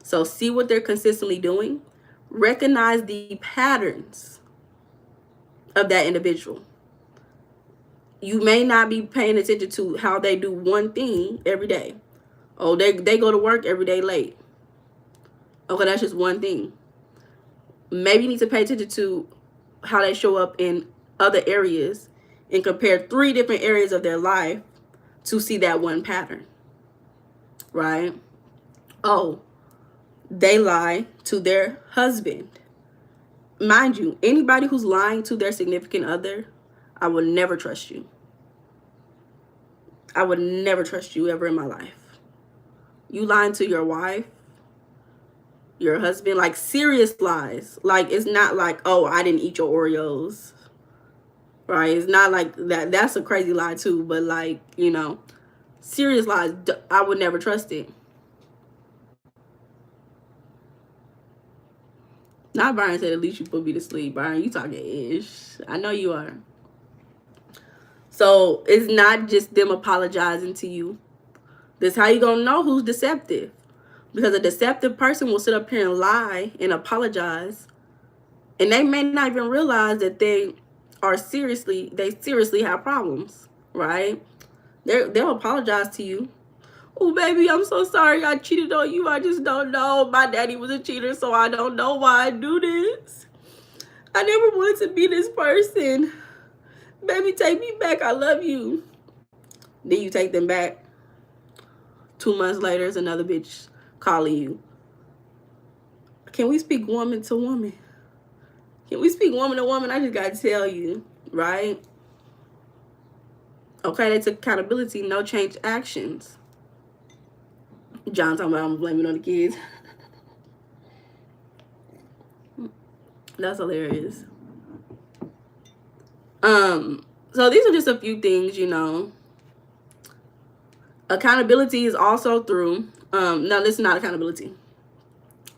So see what they're consistently doing. Recognize the patterns of that individual. You may not be paying attention to how they do one thing every day. Oh, they go to work every day late. Okay, that's just one thing. Maybe you need to pay attention to how they show up in other areas and compare 3 different areas of their life to see that one pattern, right? Oh, they lie to their husband. Mind you, anybody who's lying to their significant other, I will never trust you. I would never trust you ever in my life. You lying to your wife, your husband, like serious lies. Like, it's not like, oh, I didn't eat your Oreos. Right? It's not like that. That's a crazy lie too. But like, you know, serious lies, I would never trust it. Not Byron said, at least you put me to sleep. Byron, you talking ish. I know you are. So it's not just them apologizing to you. This how you gonna know who's deceptive. Because a deceptive person will sit up here and lie and apologize. And they may not even realize that they seriously have problems, right? They'll apologize to you. Oh, baby, I'm so sorry I cheated on you. I just don't know. My daddy was a cheater, so I don't know why I do this. I never wanted to be this person. Baby, take me back. I love you. Then you take them back. 2 months later, it's another bitch calling you. Can we speak woman to woman? Can we speak woman to woman? I just got to tell you, right? Okay, they took accountability, no change actions. John talking about I'm blaming on the kids. That's hilarious. So these are just a few things, you know. Accountability is also through, no, this is not accountability.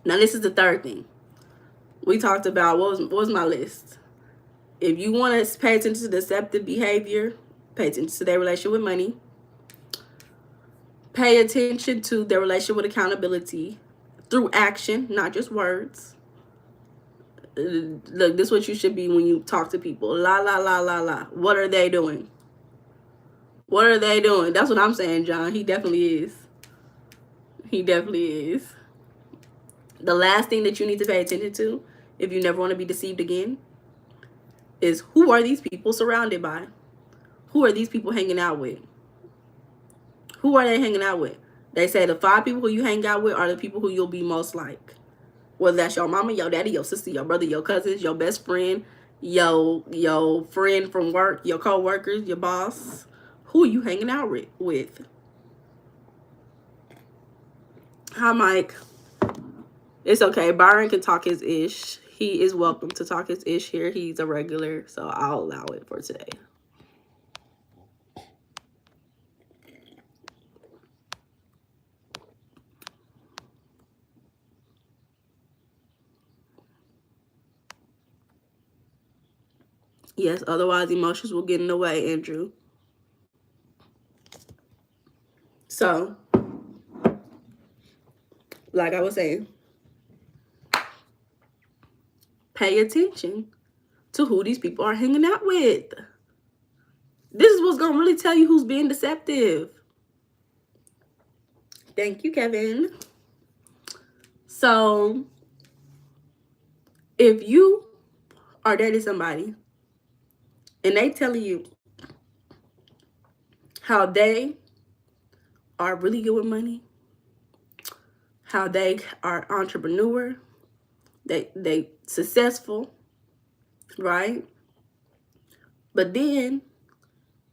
Now, this is the third thing. We talked about, what was my list? If you want to pay attention to deceptive behavior, pay attention to their relationship with money. Pay attention to their relationship with accountability through action, not just words. Look, this is what you should be when you talk to people. La, la, la, la, la. What are they doing? What are they doing? That's what I'm saying, John. He definitely is. He definitely is. The last thing that you need to pay attention to, if you never want to be deceived again, is who are these people surrounded by? Who are these people hanging out with? Who are they hanging out with? They say the 5 people who you hang out with are the people who you'll be most like. Whether that's your mama, your daddy, your sister, your brother, your cousins, your best friend, your friend from work, your co-workers, your boss. Who are you hanging out with? Hi, Mike. It's okay. Byron can talk his ish. He is welcome to talk his ish here. He's a regular, so I'll allow it for today. Yes, otherwise emotions will get in the way, Andrew. So, like I was saying, pay attention to who these people are hanging out with. This is what's going to really tell you who's being deceptive. Thank you, Kevin. So, if you are dating somebody and they telling you how they are really good with money, how they are entrepreneur, they successful, right? But then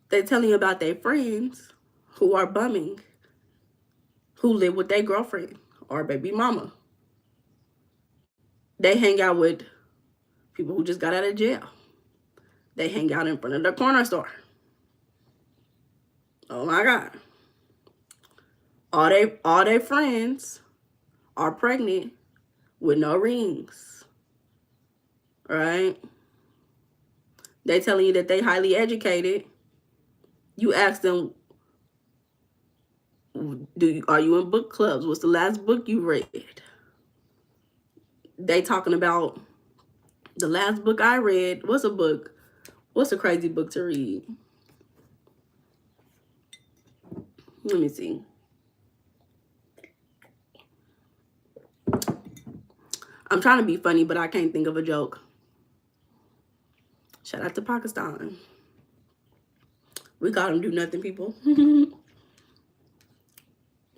they telling you about their friends who are bumming, who live with their girlfriend or baby mama. They hang out with people who just got out of jail. They hang out in front of the corner store. Oh my God. All their friends are pregnant with no rings. Right? They telling you that they highly educated. You ask them, are you in book clubs? What's the last book you read? They talking about the last book I read. What's a book? What's a crazy book to read? Let me see. I'm trying to be funny, but I can't think of a joke. Shout out to Pakistan. We got them do nothing, people.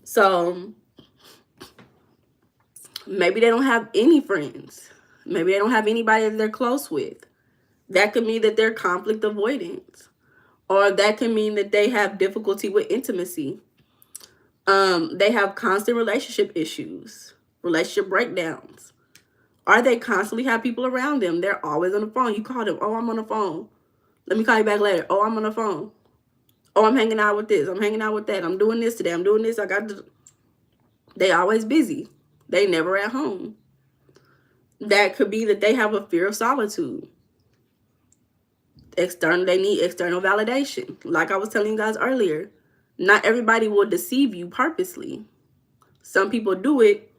So, maybe they don't have any friends. Maybe they don't have anybody that they're close with. That could mean that they're conflict avoidant. Or that can mean that they have difficulty with intimacy. They have constant relationship issues, relationship breakdowns. Or they constantly have people around them. They're always on the phone. You call them, oh, I'm on the phone. Let me call you back later. Oh, I'm on the phone. Oh, I'm hanging out with this. I'm hanging out with that. I'm doing this today. I'm doing this. They always busy. They never at home. That could be that they have a fear of solitude. They need external validation. Like I was telling you guys earlier, not everybody will deceive you purposely. Some people do it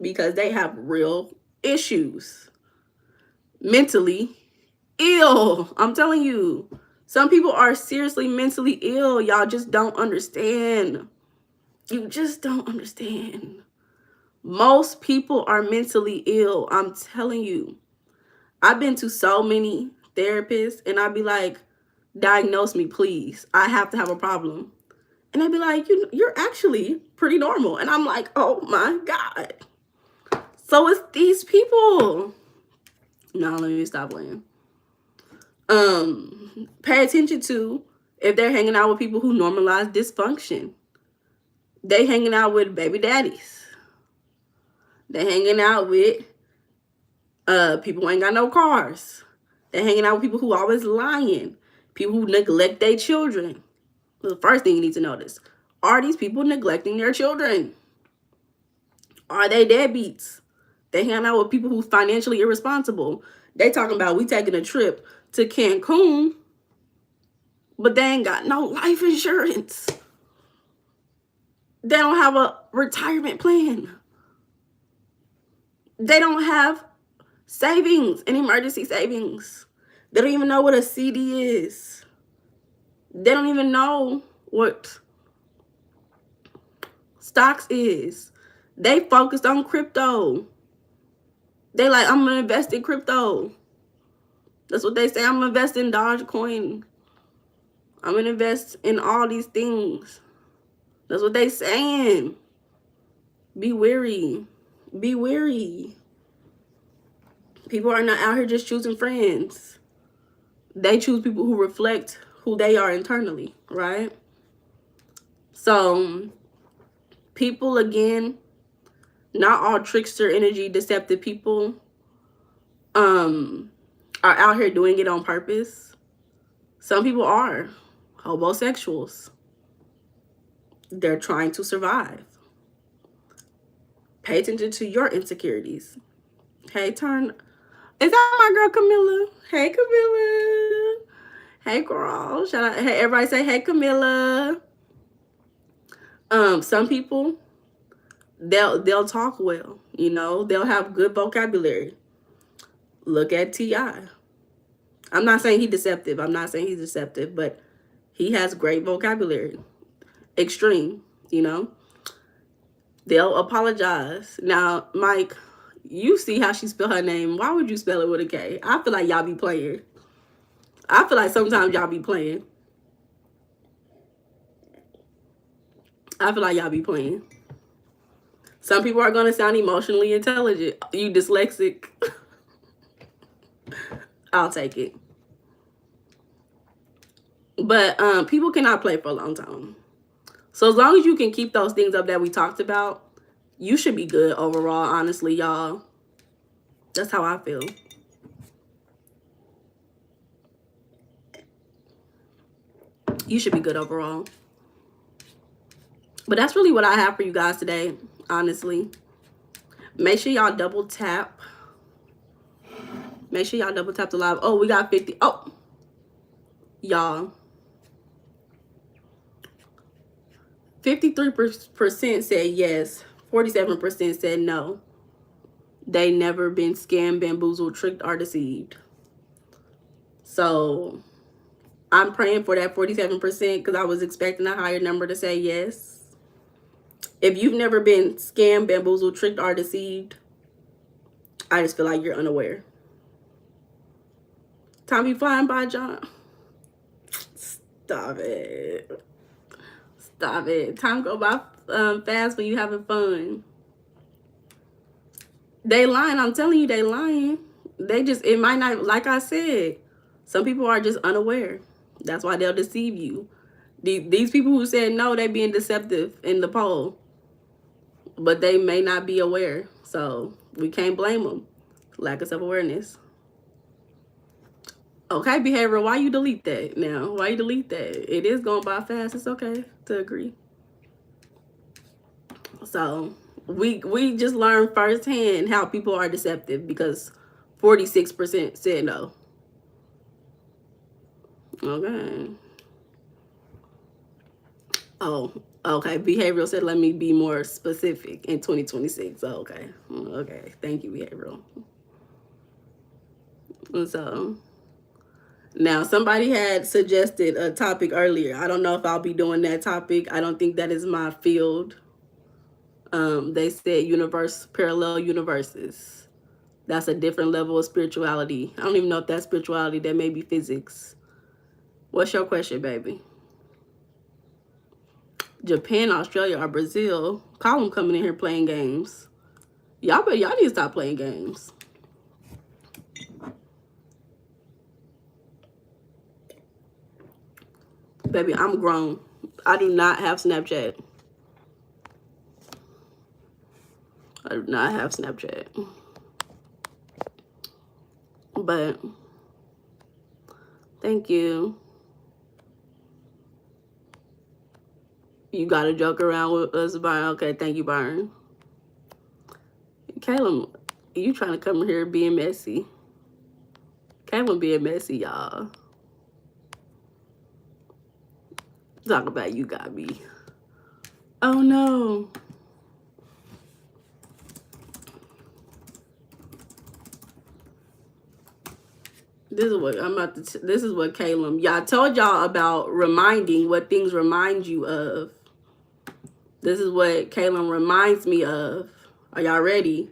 because they have real issues. Mentally ill. I'm telling you. Some people are seriously mentally ill. Y'all just don't understand. You just don't understand. Most people are mentally ill. I'm telling you. I've been to so many therapists and I'd be like, diagnose me, please. I have to have a problem. And they'd be like, you're actually pretty normal. And I'm like, oh my God. So it's these people. No, let me stop playing. Pay attention to if they're hanging out with people who normalize dysfunction. They hanging out with baby daddies. They hanging out with people who ain't got no cars. They hanging out with people who always lying. People who neglect their children. The first thing you need to notice, are these people neglecting their children? Are they deadbeats? They hang out with people who's financially irresponsible. They talking about we taking a trip to Cancun, but they ain't got no life insurance. They don't have a retirement plan. They don't have savings and emergency savings. They don't even know what a CD is. They don't even know what stocks is. They focused on crypto. They like, I'm going to invest in crypto. That's what they say. I'm going to invest in Dogecoin. I'm going to invest in all these things. That's what they saying. Be wary. Be wary. People are not out here just choosing friends. They choose people who reflect who they are internally, right? So, people, again, not all trickster energy, deceptive people are out here doing it on purpose. Some people are homosexuals. They're trying to survive. Pay attention to your insecurities. Hey, turn. Is that my girl Camilla? Hey, Camilla. Hey, girl. Shout out. Hey, everybody say, hey, Camilla. Some people, they'll talk well. You know, they'll have good vocabulary. Look at T.I. I'm not saying he's deceptive. But he has great vocabulary. Extreme, you know. They'll apologize. Now, Mike, you see how she spelled her name. Why would you spell it with a K? I feel like y'all be playing. I feel like sometimes y'all be playing. Some people are going to sound emotionally intelligent. You dyslexic. I'll take it. But people cannot play for a long time. So as long as you can keep those things up that we talked about, you should be good overall, honestly, y'all. That's how I feel. You should be good overall. But that's really what I have for you guys today, honestly. Make sure y'all double tap. Make sure y'all double tap the live. Oh, we got 50. Oh, y'all. 53% said yes. 47% said no. They never been scammed, bamboozled, tricked, or deceived. So I'm praying for that 47% because I was expecting a higher number to say yes. If you've never been scammed, bamboozled, tricked, or deceived, I just feel like you're unaware. Time be flying by, John. Stop it. Stop it. Time go by fast when you having fun. They lying. I'm telling you, they lying. They just, it might not, like I said, some people are just unaware. That's why they'll deceive you. These people who said no, they being deceptive in the poll, but they may not be aware. So we can't blame them. Lack of self-awareness. Okay, behavioral, why you delete that now? Why you delete that? It is going by fast. It's okay to agree. So we just learned firsthand how people are deceptive because 46% said no. Okay. Oh, okay. Behavioral said, let me be more specific in 2026. Oh, okay. Okay. Thank you, behavioral. And so now somebody had suggested a topic earlier. I don't know if I'll be doing that topic. I don't think that is my field. They said parallel universes. That's a different level of spirituality. I don't even know if that's spirituality. That may be physics. What's your question, baby? Japan, Australia, or Brazil? Call them coming in here playing games. Y'all need to stop playing games. Baby, I'm grown. I do not have Snapchat. I do not have Snapchat. But thank you. You got to joke around with us, Byron. Okay, thank you, Byron. Caleb, you trying to come here being messy. Caleb being messy, y'all. Talk about you got me. Oh, no. This is what I'm about to. This is what Caleb. Y'all told y'all about reminding what things remind you of. This is what Caleb reminds me of. Are y'all ready?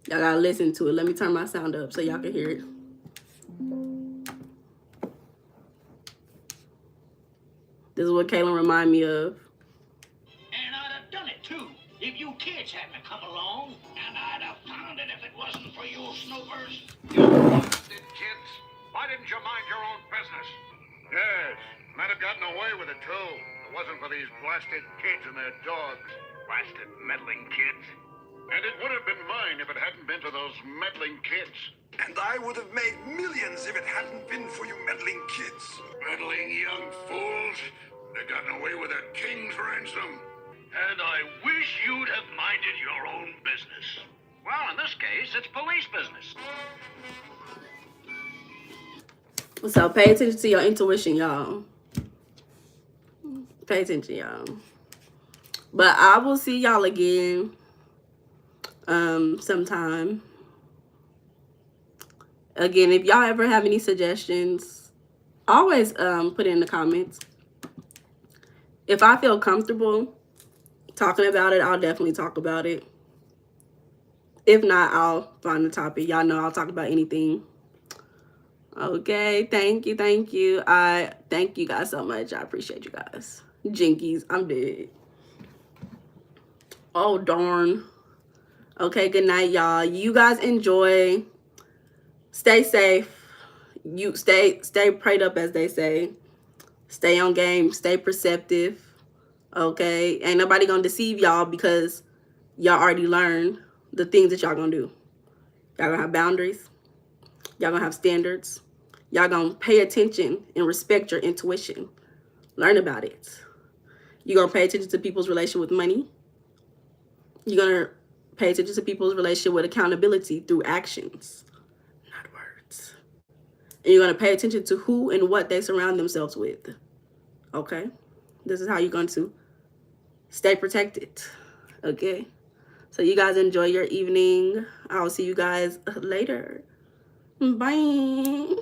Y'all gotta listen to it. Let me turn my sound up so y'all can hear it. This is what Caleb remind me of. And I'd have done it too if you kids hadn't come along. And I'd have found it if it wasn't for you snoopers. You blasted kids! Why didn't you mind your own business? Yes, might have gotten away with it too. If it wasn't for these blasted kids and their dogs. Blasted meddling kids. And it would have been mine if it hadn't been for those meddling kids. And I would have made millions if it hadn't been for you meddling kids. Meddling young fools. They've gotten away with a king's ransom. And I wish you'd have minded your own business. Well, in this case, it's police business. So pay attention to your intuition, y'all. Pay attention, y'all. But I will see y'all again sometime. Again, if y'all ever have any suggestions, always put it in the comments. If I feel comfortable talking about it, I'll definitely talk about it. If not, I'll find the topic. Y'all know I'll talk about anything. Okay, thank you, thank you. I thank you guys so much. I appreciate you guys. Jinkies, I'm dead. Oh, darn. Okay, good night, y'all. You guys enjoy. Stay safe. You stay prayed up, as they say. Stay on game. Stay perceptive. Okay? Ain't nobody gonna deceive y'all because y'all already learned the things that y'all gonna do. Y'all gonna have boundaries. Y'all gonna have standards. Y'all gonna pay attention and respect your intuition. Learn about it. You're gonna pay attention to people's relationship with money. You're gonna pay attention to people's relationship with accountability through actions, not words. And you're gonna pay attention to who and what they surround themselves with. Okay? This is how you're going to stay protected. Okay? So you guys enjoy your evening. I'll see you guys later. Bye.